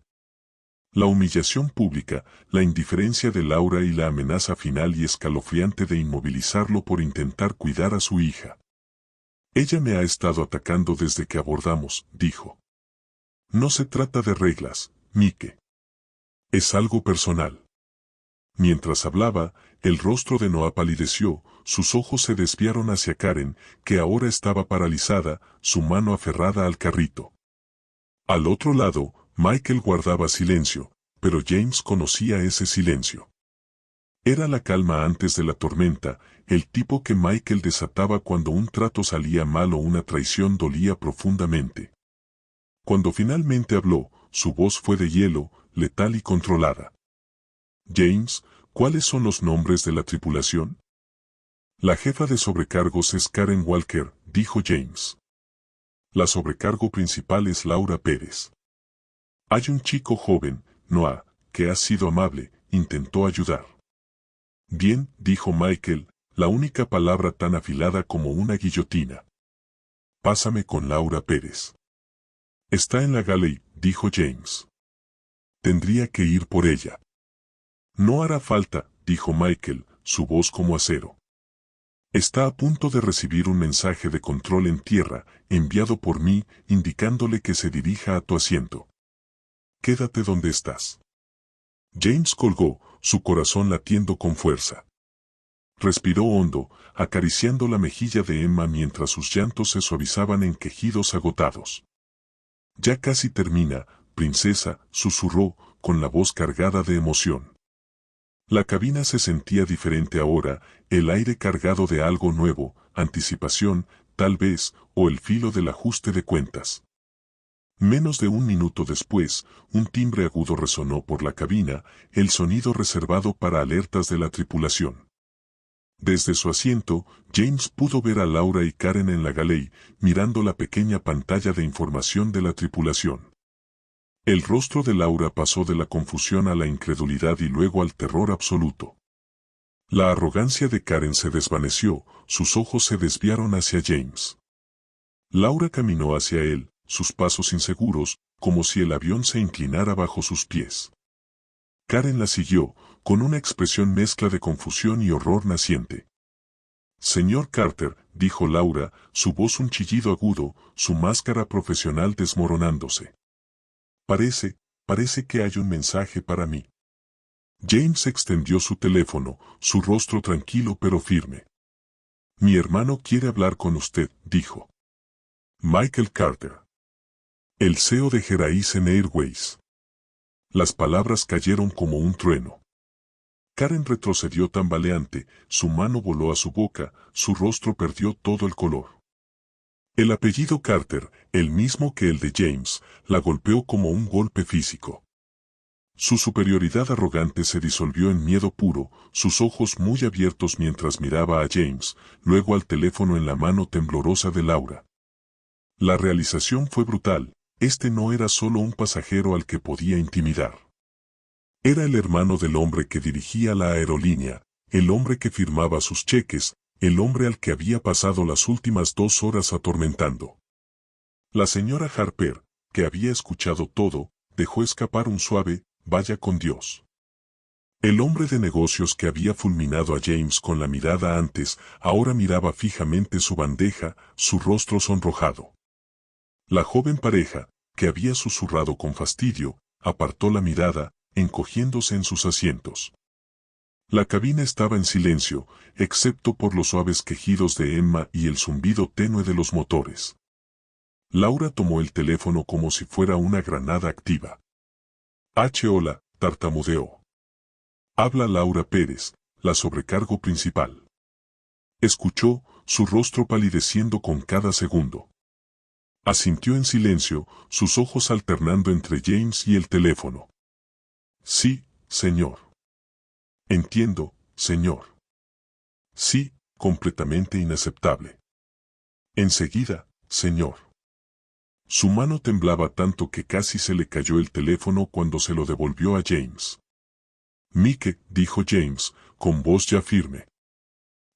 La humillación pública, la indiferencia de Laura y la amenaza final y escalofriante de inmovilizarlo por intentar cuidar a su hija. Ella me ha estado atacando desde que abordamos, dijo. No se trata de reglas, Mike. Es algo personal. Mientras hablaba, el rostro de Noah palideció, sus ojos se desviaron hacia Karen, que ahora estaba paralizada, su mano aferrada al carrito. Al otro lado, Michael guardaba silencio, pero James conocía ese silencio. Era la calma antes de la tormenta, el tipo que Michael desataba cuando un trato salía mal o una traición dolía profundamente. Cuando finalmente habló, su voz fue de hielo, letal y controlada. James, ¿cuáles son los nombres de la tripulación? La jefa de sobrecargos es Karen Walker, dijo James. La sobrecargo principal es Laura Pérez. Hay un chico joven, Noah, que ha sido amable, intentó ayudar. Bien, dijo Michael, la única palabra tan afilada como una guillotina. Pásame con Laura Pérez. Está en la galley, dijo James. Tendría que ir por ella. No hará falta, dijo Michael, su voz como acero. Está a punto de recibir un mensaje de control en tierra, enviado por mí, indicándole que se dirija a tu asiento. Quédate donde estás. James colgó, su corazón latiendo con fuerza. Respiró hondo, acariciando la mejilla de Emma mientras sus llantos se suavizaban en quejidos agotados. Ya casi termina, princesa, susurró, con la voz cargada de emoción. La cabina se sentía diferente ahora, el aire cargado de algo nuevo, anticipación, tal vez, o el filo del ajuste de cuentas. Menos de un minuto después, un timbre agudo resonó por la cabina, el sonido reservado para alertas de la tripulación. Desde su asiento, James pudo ver a Laura y Karen en la galley, mirando la pequeña pantalla de información de la tripulación. El rostro de Laura pasó de la confusión a la incredulidad y luego al terror absoluto. La arrogancia de Karen se desvaneció, sus ojos se desviaron hacia James. Laura caminó hacia él, sus pasos inseguros, como si el avión se inclinara bajo sus pies. Karen la siguió, con una expresión mezcla de confusión y horror naciente. Señor Carter, dijo Laura, su voz un chillido agudo, su máscara profesional desmoronándose. Parece que hay un mensaje para mí. James extendió su teléfono, su rostro tranquilo pero firme. Mi hermano quiere hablar con usted, dijo. Michael Carter. El CEO de Horizon Airways. Las palabras cayeron como un trueno. Karen retrocedió tambaleante, su mano voló a su boca, su rostro perdió todo el color. El apellido Carter, el mismo que el de James, la golpeó como un golpe físico. Su superioridad arrogante se disolvió en miedo puro, sus ojos muy abiertos mientras miraba a James, luego al teléfono en la mano temblorosa de Laura. La realización fue brutal, este no era solo un pasajero al que podía intimidar. Era el hermano del hombre que dirigía la aerolínea, el hombre que firmaba sus cheques, el hombre al que había pasado las últimas 2 horas atormentando. La señora Harper, que había escuchado todo, dejó escapar un suave, vaya con Dios. El hombre de negocios que había fulminado a James con la mirada antes, ahora miraba fijamente su bandeja, su rostro sonrojado. La joven pareja, que había susurrado con fastidio, apartó la mirada, encogiéndose en sus asientos. La cabina estaba en silencio, excepto por los suaves quejidos de Emma y el zumbido tenue de los motores. Laura tomó el teléfono como si fuera una granada activa. Hola, tartamudeó. Habla Laura Pérez, la sobrecargo principal. Escuchó, su rostro palideciendo con cada segundo. Asintió en silencio, sus ojos alternando entre James y el teléfono. Sí, señor. Entiendo, señor. Sí, completamente inaceptable. Enseguida, señor. Su mano temblaba tanto que casi se le cayó el teléfono cuando se lo devolvió a James. Mike, dijo James, con voz ya firme.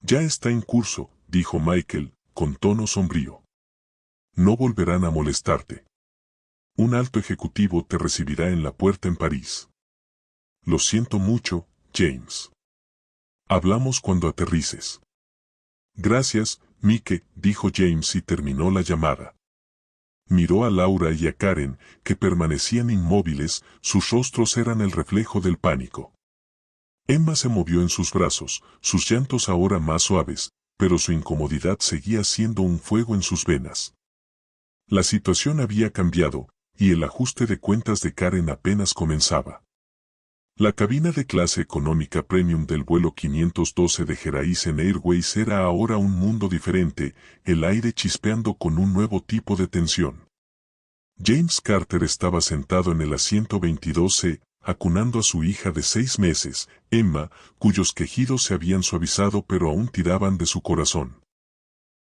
Ya está en curso, dijo Michael, con tono sombrío. No volverán a molestarte. Un alto ejecutivo te recibirá en la puerta en París. Lo siento mucho, James. Hablamos cuando aterrices. Gracias, Mike, dijo James y terminó la llamada. Miró a Laura y a Karen, que permanecían inmóviles, sus rostros eran el reflejo del pánico. Emma se movió en sus brazos, sus llantos ahora más suaves, pero su incomodidad seguía siendo un fuego en sus venas. La situación había cambiado, y el ajuste de cuentas de Karen apenas comenzaba. La cabina de clase económica premium del vuelo 512 de Horizon Airways era ahora un mundo diferente, el aire chispeando con un nuevo tipo de tensión. James Carter estaba sentado en el asiento 22C, acunando a su hija de 6 meses, Emma, cuyos quejidos se habían suavizado pero aún tiraban de su corazón.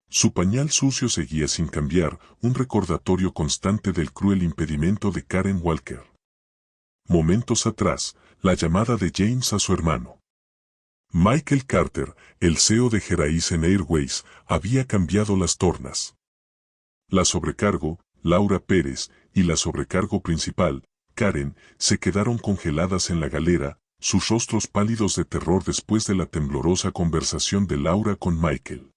Su pañal sucio seguía sin cambiar, un recordatorio constante del cruel impedimento de Karen Walker. Momentos atrás, la llamada de James a su hermano. Michael Carter, el CEO de Horizon Airways, había cambiado las tornas. La sobrecargo, Laura Pérez, y la sobrecargo principal, Karen, se quedaron congeladas en la galera, sus rostros pálidos de terror después de la temblorosa conversación de Laura con Michael.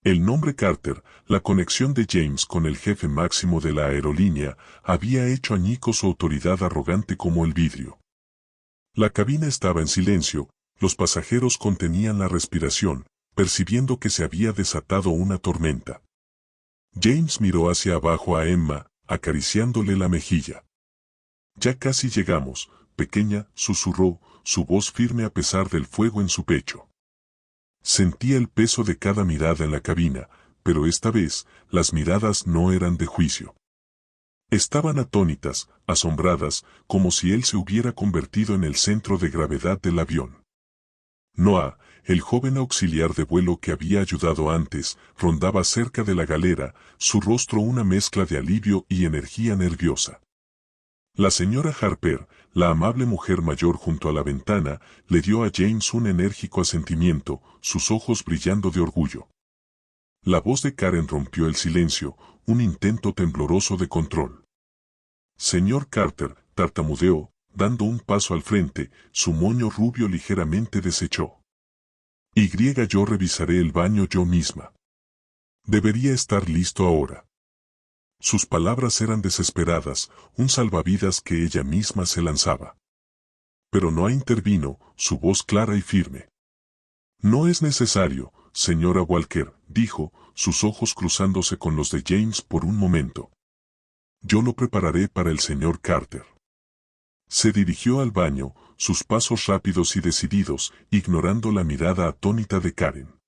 El nombre Carter, la conexión de James con el jefe máximo de la aerolínea, había hecho añicos su autoridad arrogante como el vidrio. La cabina estaba en silencio, los pasajeros contenían la respiración, percibiendo que se había desatado una tormenta. James miró hacia abajo a Emma, acariciándole la mejilla. Ya casi llegamos, pequeña, susurró, su voz firme a pesar del fuego en su pecho. Sentía el peso de cada mirada en la cabina, pero esta vez, las miradas no eran de juicio. Estaban atónitas, asombradas, como si él se hubiera convertido en el centro de gravedad del avión. Noah, el joven auxiliar de vuelo que había ayudado antes, rondaba cerca de la galera, su rostro una mezcla de alivio y energía nerviosa. La señora Harper, la amable mujer mayor junto a la ventana, le dio a James un enérgico asentimiento, sus ojos brillando de orgullo. La voz de Karen rompió el silencio, un intento tembloroso de control. Señor Carter, tartamudeó, dando un paso al frente, su moño rubio ligeramente deshechó. Yo revisaré el baño yo misma. Debería estar listo ahora. Sus palabras eran desesperadas, un salvavidas que ella misma se lanzaba. Pero Noah intervino, su voz clara y firme. No es necesario, señora Walker, dijo, sus ojos cruzándose con los de James por un momento. Yo lo prepararé para el señor Carter. Se dirigió al baño, sus pasos rápidos y decididos, ignorando la mirada atónita de Karen.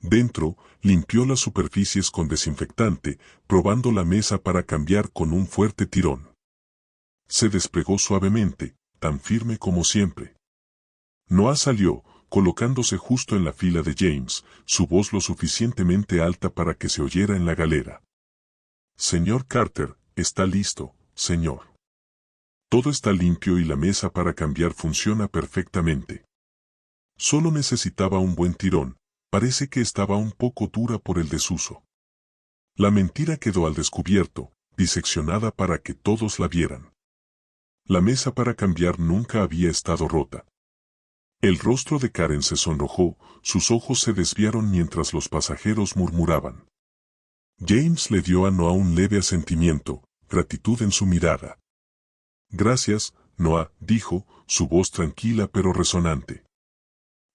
Dentro, limpió las superficies con desinfectante, probando la mesa para cambiar con un fuerte tirón. Se desplegó suavemente, tan firme como siempre. Noah salió, colocándose justo en la fila de James, su voz lo suficientemente alta para que se oyera en la galera. Señor Carter, está listo, señor. Todo está limpio y la mesa para cambiar funciona perfectamente. Solo necesitaba un buen tirón. Parece que estaba un poco dura por el desuso. La mentira quedó al descubierto, diseccionada para que todos la vieran. La mesa para cambiar nunca había estado rota. El rostro de Karen se sonrojó, sus ojos se desviaron mientras los pasajeros murmuraban. James le dio a Noah un leve asentimiento, gratitud en su mirada. Gracias, Noah, dijo, su voz tranquila pero resonante.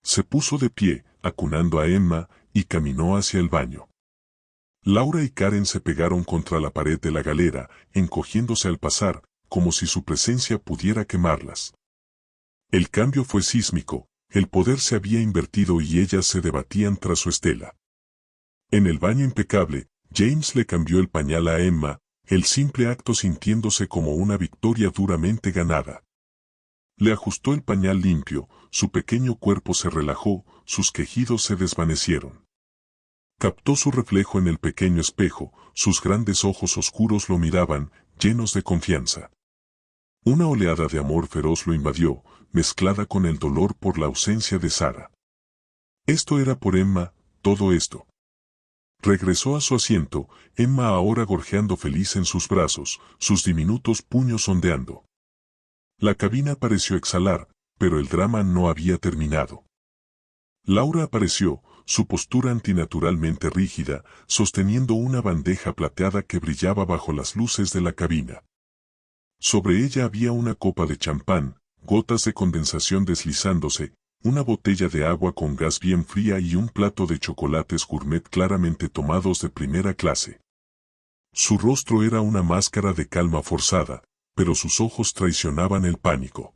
Se puso de pie, acunando a Emma, y caminó hacia el baño. Laura y Karen se pegaron contra la pared de la galera, encogiéndose al pasar, como si su presencia pudiera quemarlas. El cambio fue sísmico, el poder se había invertido y ellas se debatían tras su estela. En el baño impecable, James le cambió el pañal a Emma, el simple acto sintiéndose como una victoria duramente ganada. Le ajustó el pañal limpio, su pequeño cuerpo se relajó, sus quejidos se desvanecieron. Captó su reflejo en el pequeño espejo, sus grandes ojos oscuros lo miraban, llenos de confianza. Una oleada de amor feroz lo invadió, mezclada con el dolor por la ausencia de Sara. Esto era por Emma, todo esto. Regresó a su asiento, Emma ahora gorjeando feliz en sus brazos, sus diminutos puños ondeando. La cabina pareció exhalar, pero el drama no había terminado. Laura apareció, su postura antinaturalmente rígida, sosteniendo una bandeja plateada que brillaba bajo las luces de la cabina. Sobre ella había una copa de champán, gotas de condensación deslizándose, una botella de agua con gas bien fría y un plato de chocolates gourmet claramente tomados de primera clase. Su rostro era una máscara de calma forzada, pero sus ojos traicionaban el pánico.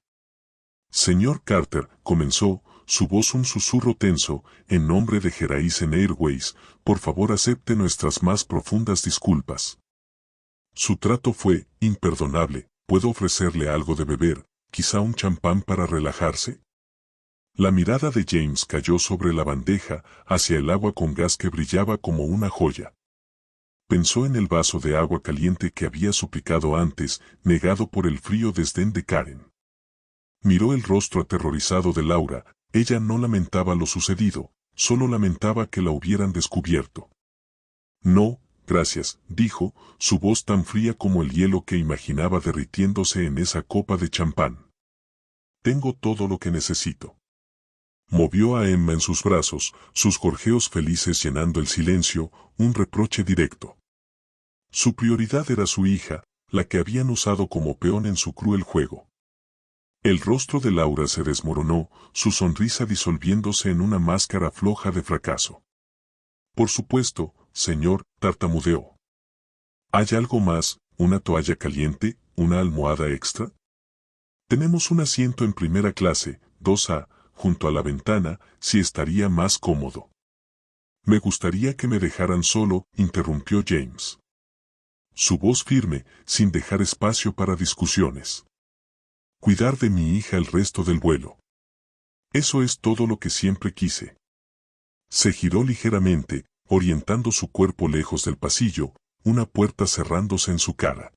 Señor Carter, comenzó, su voz un susurro tenso, en nombre de Horizon Airways, por favor acepte nuestras más profundas disculpas. Su trato fue imperdonable, ¿puedo ofrecerle algo de beber, quizá un champán para relajarse? La mirada de James cayó sobre la bandeja, hacia el agua con gas que brillaba como una joya. Pensó en el vaso de agua caliente que había suplicado antes, negado por el frío desdén de Karen. Miró el rostro aterrorizado de Laura, ella no lamentaba lo sucedido, solo lamentaba que la hubieran descubierto. No, gracias, dijo, su voz tan fría como el hielo que imaginaba derritiéndose en esa copa de champán. Tengo todo lo que necesito. Movió a Emma en sus brazos, sus gorjeos felices llenando el silencio, un reproche directo. Su prioridad era su hija, la que habían usado como peón en su cruel juego. El rostro de Laura se desmoronó, su sonrisa disolviéndose en una máscara floja de fracaso. Por supuesto, señor, tartamudeó. ¿Hay algo más, una toalla caliente, una almohada extra? Tenemos un asiento en primera clase, 2A, junto a la ventana, si estaría más cómodo. Me gustaría que me dejaran solo, interrumpió James. Su voz firme, sin dejar espacio para discusiones. Cuidar de mi hija el resto del vuelo. Eso es todo lo que siempre quise. Se giró ligeramente, orientando su cuerpo lejos del pasillo, una puerta cerrándose en su cara.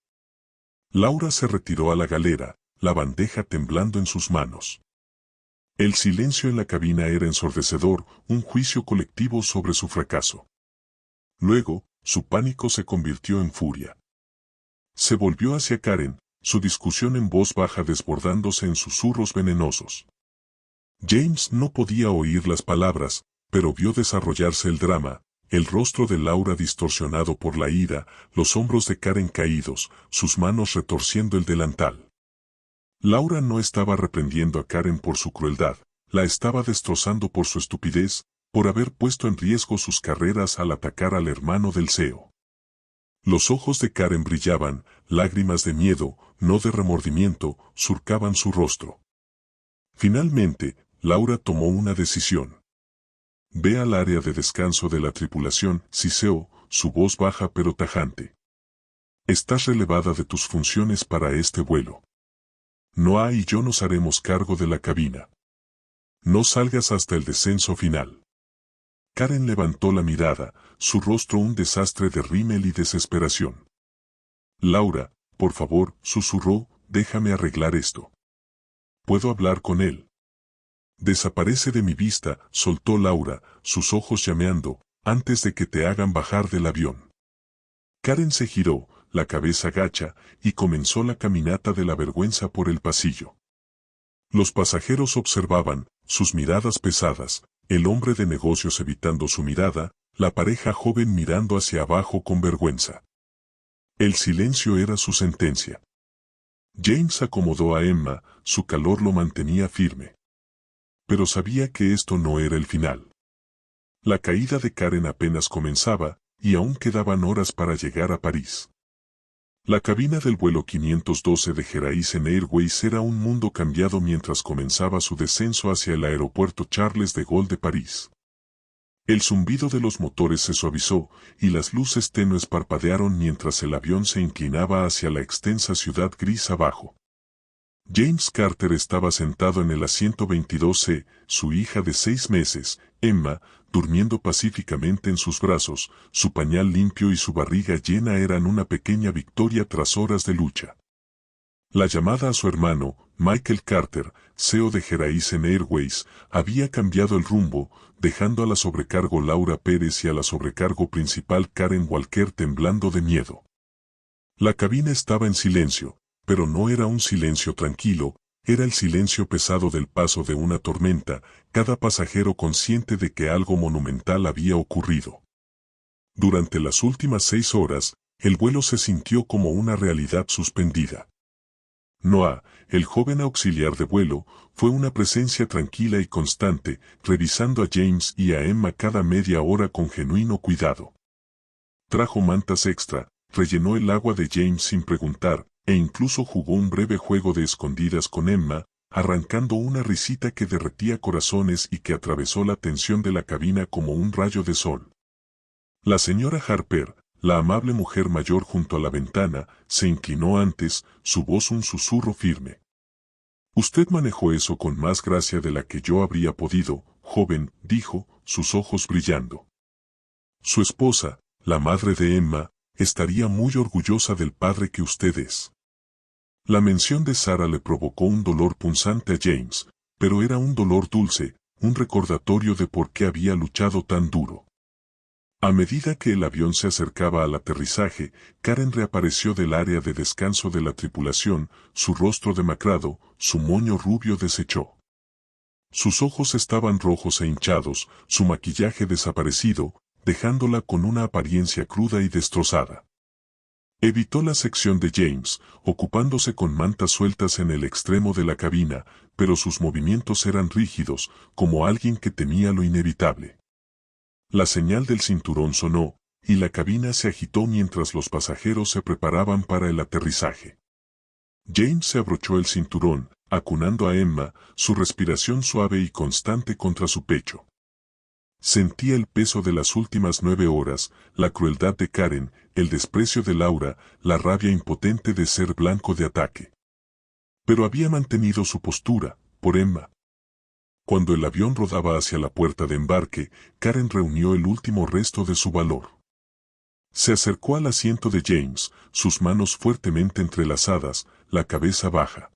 Laura se retiró a la galera, la bandeja temblando en sus manos. El silencio en la cabina era ensordecedor, un juicio colectivo sobre su fracaso. Luego, su pánico se convirtió en furia. Se volvió hacia Karen, su discusión en voz baja desbordándose en susurros venenosos. James no podía oír las palabras, pero vio desarrollarse el drama, el rostro de Laura distorsionado por la ira, los hombros de Karen caídos, sus manos retorciendo el delantal. Laura no estaba reprendiendo a Karen por su crueldad, la estaba destrozando por su estupidez, por haber puesto en riesgo sus carreras al atacar al hermano del CEO. Los ojos de Karen brillaban, lágrimas de miedo, no de remordimiento, surcaban su rostro. Finalmente, Laura tomó una decisión. Ve al área de descanso de la tripulación, siseó, su voz baja pero tajante. Estás relevada de tus funciones para este vuelo. Noah y yo nos haremos cargo de la cabina. No salgas hasta el descenso final. Karen levantó la mirada, su rostro un desastre de rímel y desesperación. Laura, por favor, susurró, déjame arreglar esto. ¿Puedo hablar con él? Desaparece de mi vista, soltó Laura, sus ojos llameando, antes de que te hagan bajar del avión. Karen se giró, la cabeza gacha, y comenzó la caminata de la vergüenza por el pasillo. Los pasajeros observaban, sus miradas pesadas, el hombre de negocios evitando su mirada, la pareja joven mirando hacia abajo con vergüenza. El silencio era su sentencia. James acomodó a Emma, su calor lo mantenía firme. Pero sabía que esto no era el final. La caída de Karen apenas comenzaba, y aún quedaban horas para llegar a París. La cabina del vuelo 512 de Horizon Airways era un mundo cambiado mientras comenzaba su descenso hacia el aeropuerto Charles de Gaulle de París. El zumbido de los motores se suavizó, y las luces tenues parpadearon mientras el avión se inclinaba hacia la extensa ciudad gris abajo. James Carter estaba sentado en el asiento 22C, su hija de 6 meses, Emma, durmiendo pacíficamente en sus brazos, su pañal limpio y su barriga llena eran una pequeña victoria tras horas de lucha. La llamada a su hermano, Michael Carter, CEO de Horizon Airways, había cambiado el rumbo, dejando a la sobrecargo Laura Pérez y a la sobrecargo principal Karen Walker temblando de miedo. La cabina estaba en silencio, pero no era un silencio tranquilo, era el silencio pesado del paso de una tormenta, cada pasajero consciente de que algo monumental había ocurrido. Durante las últimas 6 horas, el vuelo se sintió como una realidad suspendida. Noah, el joven auxiliar de vuelo, fue una presencia tranquila y constante, revisando a James y a Emma cada media hora con genuino cuidado. Trajo mantas extra, rellenó el agua de James sin preguntar, e incluso jugó un breve juego de escondidas con Emma, arrancando una risita que derretía corazones y que atravesó la tensión de la cabina como un rayo de sol. La señora Harper, la amable mujer mayor junto a la ventana, se inclinó antes, su voz un susurro firme. Usted manejó eso con más gracia de la que yo habría podido, joven, dijo, sus ojos brillando. Su esposa, la madre de Emma, estaría muy orgullosa del padre que usted es. La mención de Sarah le provocó un dolor punzante a James, pero era un dolor dulce, un recordatorio de por qué había luchado tan duro. A medida que el avión se acercaba al aterrizaje, Karen reapareció del área de descanso de la tripulación, su rostro demacrado, su moño rubio deshecho. Sus ojos estaban rojos e hinchados, su maquillaje desaparecido, dejándola con una apariencia cruda y destrozada. Evitó la sección de James, ocupándose con mantas sueltas en el extremo de la cabina, pero sus movimientos eran rígidos, como alguien que temía lo inevitable. La señal del cinturón sonó, y la cabina se agitó mientras los pasajeros se preparaban para el aterrizaje. James se abrochó el cinturón, acunando a Emma, su respiración suave y constante contra su pecho. Sentía el peso de las últimas 9 horas, la crueldad de Karen, el desprecio de Laura, la rabia impotente de ser blanco de ataque. Pero había mantenido su postura, por Emma. Cuando el avión rodaba hacia la puerta de embarque, Karen reunió el último resto de su valor. Se acercó al asiento de James, sus manos fuertemente entrelazadas, la cabeza baja.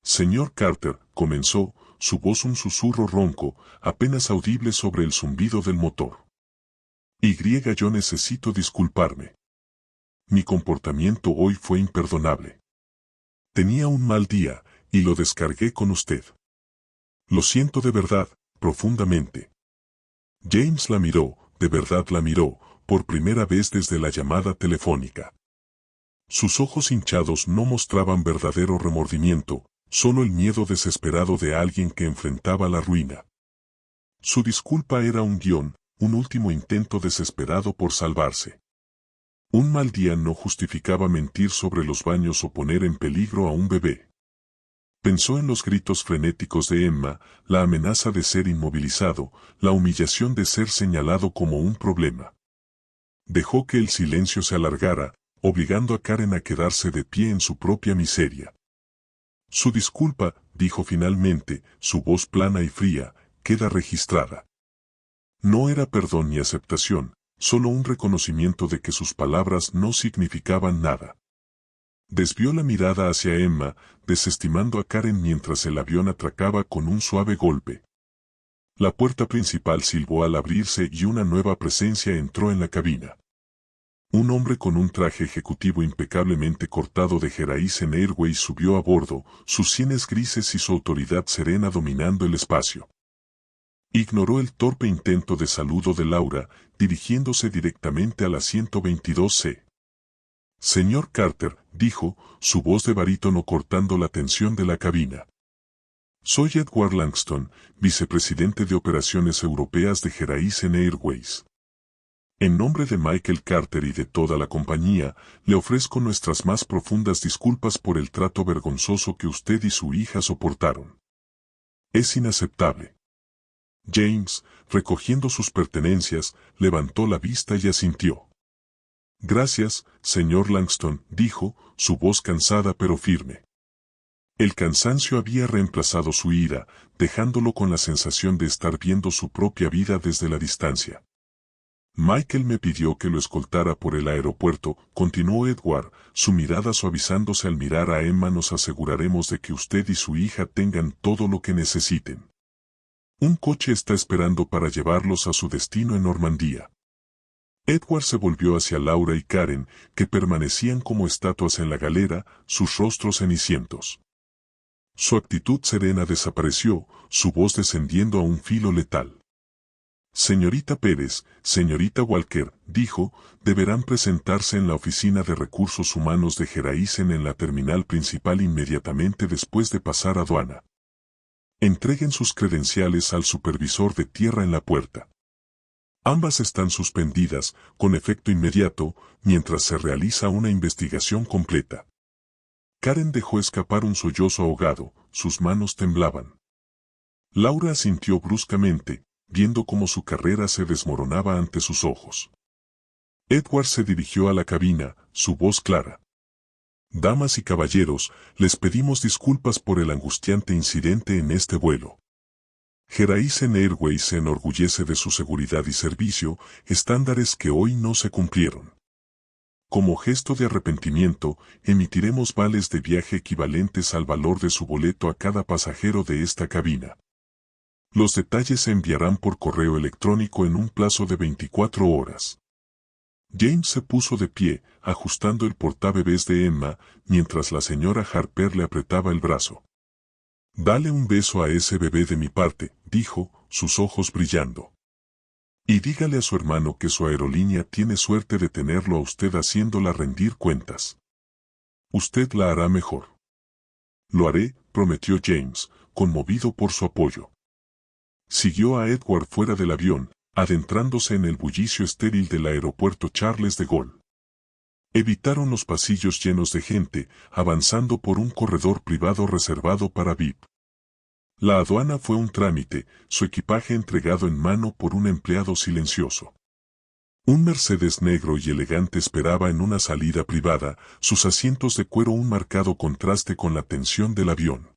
Señor Carter, comenzó, su voz un susurro ronco, apenas audible sobre el zumbido del motor. Yo necesito disculparme. Mi comportamiento hoy fue imperdonable. Tenía un mal día, y lo descargué con usted. Lo siento de verdad, profundamente. James la miró, de verdad la miró, por primera vez desde la llamada telefónica. Sus ojos hinchados no mostraban verdadero remordimiento, solo el miedo desesperado de alguien que enfrentaba la ruina. Su disculpa era un guión, un último intento desesperado por salvarse. Un mal día no justificaba mentir sobre los baños o poner en peligro a un bebé. Pensó en los gritos frenéticos de Emma, la amenaza de ser inmovilizado, la humillación de ser señalado como un problema. Dejó que el silencio se alargara, obligando a Karen a quedarse de pie en su propia miseria. Su disculpa, dijo finalmente, su voz plana y fría, queda registrada. No era perdón ni aceptación, solo un reconocimiento de que sus palabras no significaban nada. Desvió la mirada hacia Emma, desestimando a Karen mientras el avión atracaba con un suave golpe. La puerta principal silbó al abrirse y una nueva presencia entró en la cabina. Un hombre con un traje ejecutivo impecablemente cortado de Horizon Airways subió a bordo, sus sienes grises y su autoridad serena dominando el espacio. Ignoró el torpe intento de saludo de Laura, dirigiéndose directamente al asiento 22C. Señor Carter, dijo, su voz de barítono cortando la tensión de la cabina. Soy Edward Langston, vicepresidente de Operaciones Europeas de Horizon Airways. En nombre de Michael Carter y de toda la compañía, le ofrezco nuestras más profundas disculpas por el trato vergonzoso que usted y su hija soportaron. Es inaceptable. James, recogiendo sus pertenencias, levantó la vista y asintió. Gracias, señor Langston, dijo, su voz cansada pero firme. El cansancio había reemplazado su ira, dejándolo con la sensación de estar viendo su propia vida desde la distancia. Michael me pidió que lo escoltara por el aeropuerto, continuó Edward, su mirada suavizándose al mirar a Emma. Nos aseguraremos de que usted y su hija tengan todo lo que necesiten. Un coche está esperando para llevarlos a su destino en Normandía. Edward se volvió hacia Laura y Karen, que permanecían como estatuas en la galera, sus rostros cenicientos. Su actitud serena desapareció, su voz descendiendo a un filo letal. Señorita Pérez, señorita Walker, dijo, deberán presentarse en la oficina de recursos humanos de Geraisen en la terminal principal inmediatamente después de pasar aduana. Entreguen sus credenciales al supervisor de tierra en la puerta. Ambas están suspendidas, con efecto inmediato, mientras se realiza una investigación completa. Karen dejó escapar un sollozo ahogado, sus manos temblaban. Laura asintió bruscamente, viendo cómo su carrera se desmoronaba ante sus ojos. Edward se dirigió a la cabina, su voz clara. Damas y caballeros, les pedimos disculpas por el angustiante incidente en este vuelo. Geraisen Airways se enorgullece de su seguridad y servicio, estándares que hoy no se cumplieron. Como gesto de arrepentimiento, emitiremos vales de viaje equivalentes al valor de su boleto a cada pasajero de esta cabina. Los detalles se enviarán por correo electrónico en un plazo de 24 horas. James se puso de pie, ajustando el portabebés de Emma, mientras la señora Harper le apretaba el brazo. «Dale un beso a ese bebé de mi parte», dijo, sus ojos brillando. «Y dígale a su hermano que su aerolínea tiene suerte de tenerlo a usted haciéndola rendir cuentas. Usted la hará mejor». «Lo haré», prometió James, conmovido por su apoyo. Siguió a Edward fuera del avión, adentrándose en el bullicio estéril del aeropuerto Charles de Gaulle. Evitaron los pasillos llenos de gente, avanzando por un corredor privado reservado para VIP. La aduana fue un trámite, su equipaje entregado en mano por un empleado silencioso. Un Mercedes negro y elegante esperaba en una salida privada, sus asientos de cuero un marcado contraste con la tensión del avión.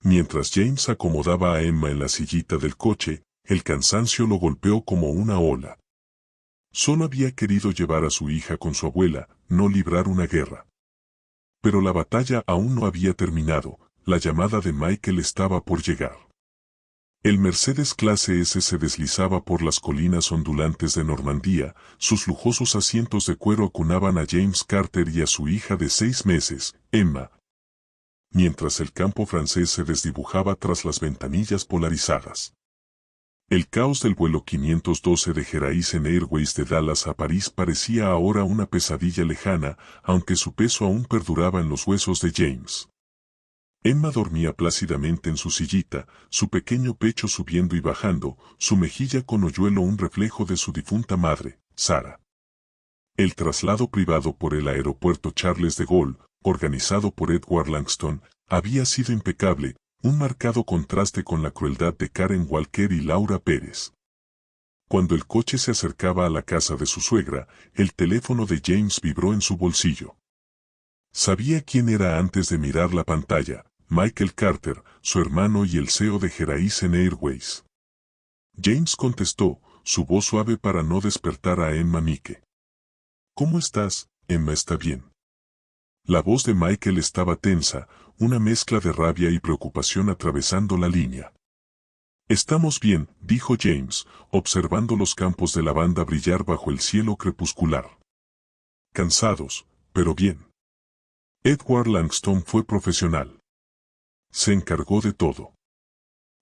Mientras James acomodaba a Emma en la sillita del coche, el cansancio lo golpeó como una ola. Solo había querido llevar a su hija con su abuela, no librar una guerra. Pero la batalla aún no había terminado, la llamada de Michael estaba por llegar. El Mercedes clase S se deslizaba por las colinas ondulantes de Normandía, sus lujosos asientos de cuero acunaban a James Carter y a su hija de 6 meses, Emma, mientras el campo francés se desdibujaba tras las ventanillas polarizadas. El caos del vuelo 512 de Geraisen Airways de Dallas a París parecía ahora una pesadilla lejana, aunque su peso aún perduraba en los huesos de James. Emma dormía plácidamente en su sillita, su pequeño pecho subiendo y bajando, su mejilla con hoyuelo un reflejo de su difunta madre, Sarah. El traslado privado por el aeropuerto Charles de Gaulle, organizado por Edward Langston, había sido impecable, un marcado contraste con la crueldad de Karen Walker y Laura Pérez. Cuando el coche se acercaba a la casa de su suegra, el teléfono de James vibró en su bolsillo. Sabía quién era antes de mirar la pantalla, Michael Carter, su hermano y el CEO de Geraisen Airways. James contestó, su voz suave para no despertar a Emma Mike. «¿Cómo estás, Emma? ¿Está bien?» La voz de Michael estaba tensa, una mezcla de rabia y preocupación atravesando la línea. «Estamos bien», dijo James, observando los campos de lavanda brillar bajo el cielo crepuscular. «Cansados, pero bien». Edward Langston fue profesional. Se encargó de todo.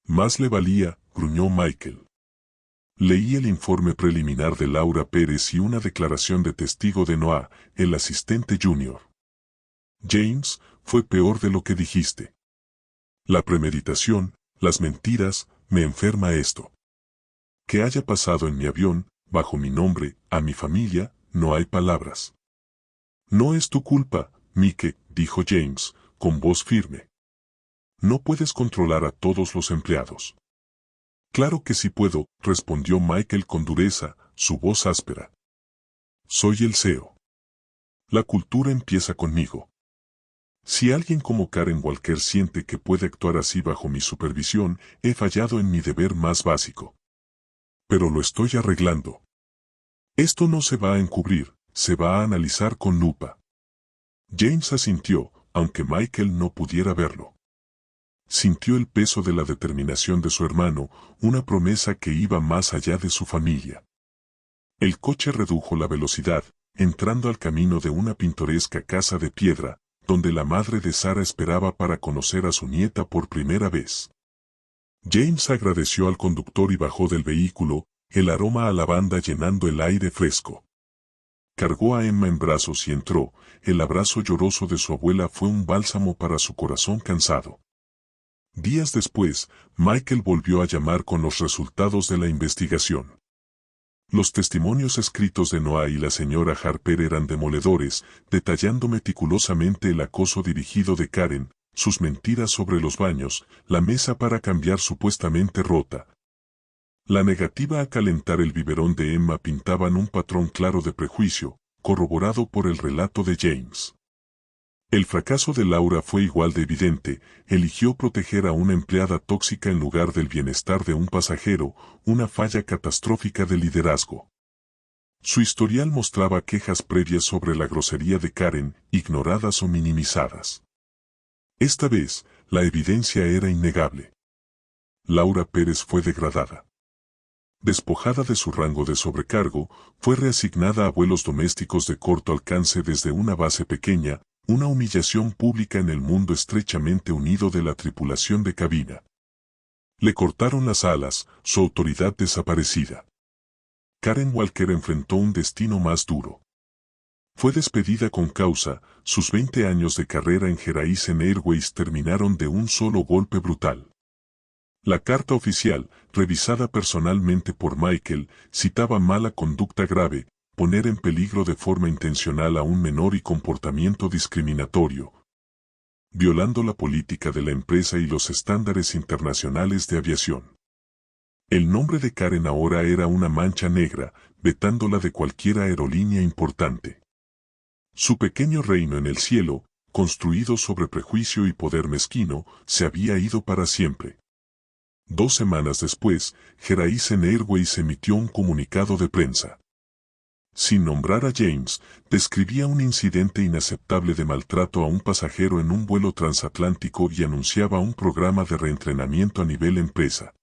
«Más le valía», gruñó Michael. Leí el informe preliminar de Laura Pérez y una declaración de testigo de Noah, el asistente junior. «James, fue peor de lo que dijiste. La premeditación, las mentiras, me enferma esto. Que haya pasado en mi avión, bajo mi nombre, a mi familia, no hay palabras». «No es tu culpa, Mike», dijo James, con voz firme. «No puedes controlar a todos los empleados». «Claro que sí puedo», respondió Michael con dureza, su voz áspera. «Soy el CEO. La cultura empieza conmigo. Si alguien como Karen Walker siente que puede actuar así bajo mi supervisión, he fallado en mi deber más básico. Pero lo estoy arreglando. Esto no se va a encubrir, se va a analizar con lupa. James asintió, aunque Michael no pudiera verlo. Sintió el peso de la determinación de su hermano, una promesa que iba más allá de su familia. El coche redujo la velocidad, entrando al camino de una pintoresca casa de piedra, donde la madre de Sara esperaba para conocer a su nieta por primera vez. James agradeció al conductor y bajó del vehículo, el aroma a lavanda llenando el aire fresco. Cargó a Emma en brazos y entró, el abrazo lloroso de su abuela fue un bálsamo para su corazón cansado. Días después, Michael volvió a llamar con los resultados de la investigación. Los testimonios escritos de Noah y la señora Harper eran demoledores, detallando meticulosamente el acoso dirigido de Karen, sus mentiras sobre los baños, la mesa para cambiar supuestamente rota. La negativa a calentar el biberón de Emma pintaban un patrón claro de prejuicio, corroborado por el relato de James. El fracaso de Laura fue igual de evidente, eligió proteger a una empleada tóxica en lugar del bienestar de un pasajero, una falla catastrófica de liderazgo. Su historial mostraba quejas previas sobre la grosería de Karen, ignoradas o minimizadas. Esta vez, la evidencia era innegable. Laura Pérez fue degradada. Despojada de su rango de sobrecargo, fue reasignada a vuelos domésticos de corto alcance desde una base pequeña, una humillación pública en el mundo estrechamente unido de la tripulación de cabina. Le cortaron las alas, su autoridad desaparecida. Karen Walker enfrentó un destino más duro. Fue despedida con causa, sus 20 años de carrera en Horizon Airways terminaron de un solo golpe brutal. La carta oficial, revisada personalmente por Michael, citaba mala conducta grave, poner en peligro de forma intencional a un menor y comportamiento discriminatorio, violando la política de la empresa y los estándares internacionales de aviación. El nombre de Karen ahora era una mancha negra, vetándola de cualquier aerolínea importante. Su pequeño reino en el cielo, construido sobre prejuicio y poder mezquino, se había ido para siempre. 2 semanas después, Horizon Airways emitió un comunicado de prensa. Sin nombrar a James, describía un incidente inaceptable de maltrato a un pasajero en un vuelo transatlántico y anunciaba un programa de reentrenamiento a nivel empresa.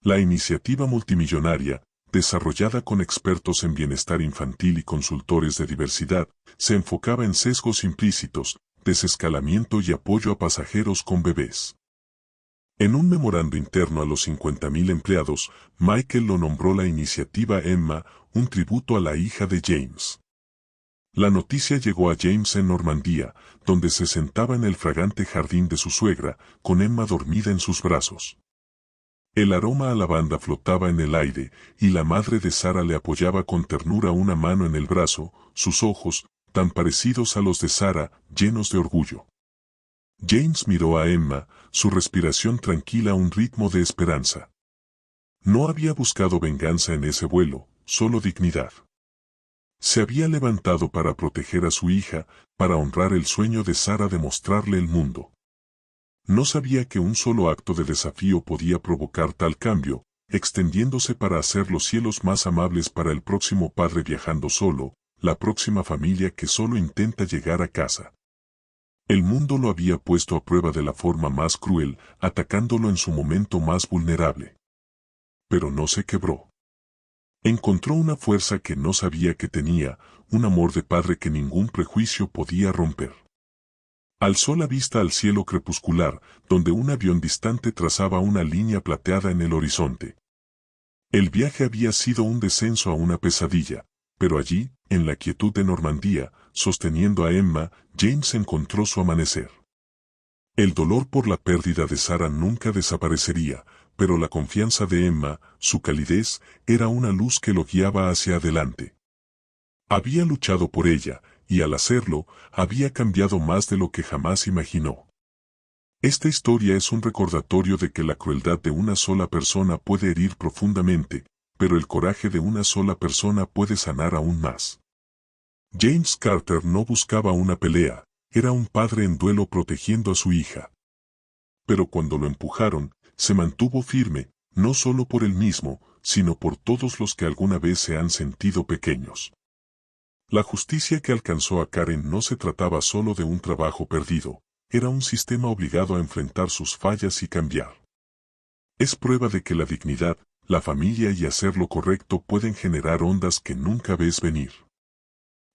La iniciativa multimillonaria, desarrollada con expertos en bienestar infantil y consultores de diversidad, se enfocaba en sesgos implícitos, desescalamiento y apoyo a pasajeros con bebés. En un memorando interno a los 50.000 empleados, Michael lo nombró la iniciativa Emma, un tributo a la hija de James. La noticia llegó a James en Normandía, donde se sentaba en el fragante jardín de su suegra, con Emma dormida en sus brazos. El aroma a lavanda flotaba en el aire, y la madre de Sara le apoyaba con ternura una mano en el brazo, sus ojos, tan parecidos a los de Sara, llenos de orgullo. James miró a Emma, su respiración tranquila a un ritmo de esperanza. No había buscado venganza en ese vuelo, solo dignidad. Se había levantado para proteger a su hija, para honrar el sueño de Sara de mostrarle el mundo. No sabía que un solo acto de desafío podía provocar tal cambio, extendiéndose para hacer los cielos más amables para el próximo padre viajando solo, la próxima familia que solo intenta llegar a casa. El mundo lo había puesto a prueba de la forma más cruel, atacándolo en su momento más vulnerable. Pero no se quebró. Encontró una fuerza que no sabía que tenía, un amor de padre que ningún prejuicio podía romper. Alzó la vista al cielo crepuscular, donde un avión distante trazaba una línea plateada en el horizonte. El viaje había sido un descenso a una pesadilla, pero allí, en la quietud de Normandía, sosteniendo a Emma, James encontró su amanecer. El dolor por la pérdida de Sara nunca desaparecería, pero la confianza de Emma, su calidez, era una luz que lo guiaba hacia adelante. Había luchado por ella, y al hacerlo, había cambiado más de lo que jamás imaginó. Esta historia es un recordatorio de que la crueldad de una sola persona puede herir profundamente, pero el coraje de una sola persona puede sanar aún más. James Carter no buscaba una pelea, Era un padre en duelo protegiendo a su hija. Pero cuando lo empujaron, se mantuvo firme, no solo por él mismo, sino por todos los que alguna vez se han sentido pequeños. La justicia que alcanzó a Karen no se trataba solo de un trabajo perdido, era un sistema obligado a enfrentar sus fallas y cambiar. Es prueba de que la dignidad, la familia y hacer lo correcto pueden generar ondas que nunca ves venir.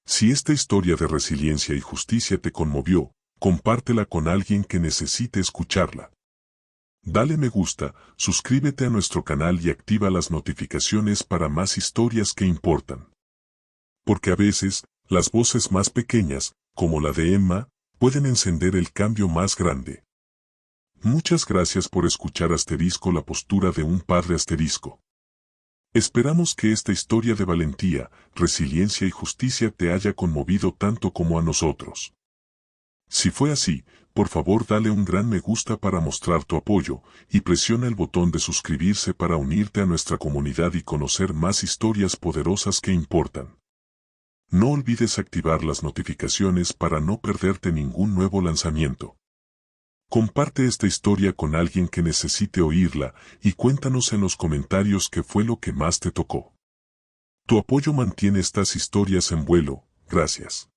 Si esta historia de resiliencia y justicia te conmovió, compártela con alguien que necesite escucharla. Dale me gusta, suscríbete a nuestro canal y activa las notificaciones para más historias que importan. Porque a veces, las voces más pequeñas, como la de Emma, pueden encender el cambio más grande. Muchas gracias por escuchar la postura de un padre. Esperamos que esta historia de valentía, resiliencia y justicia te haya conmovido tanto como a nosotros. Si fue así, por favor dale un gran me gusta para mostrar tu apoyo, y presiona el botón de suscribirse para unirte a nuestra comunidad y conocer más historias poderosas que importan. No olvides activar las notificaciones para no perderte ningún nuevo lanzamiento. Comparte esta historia con alguien que necesite oírla y cuéntanos en los comentarios qué fue lo que más te tocó. Tu apoyo mantiene estas historias en vuelo, gracias.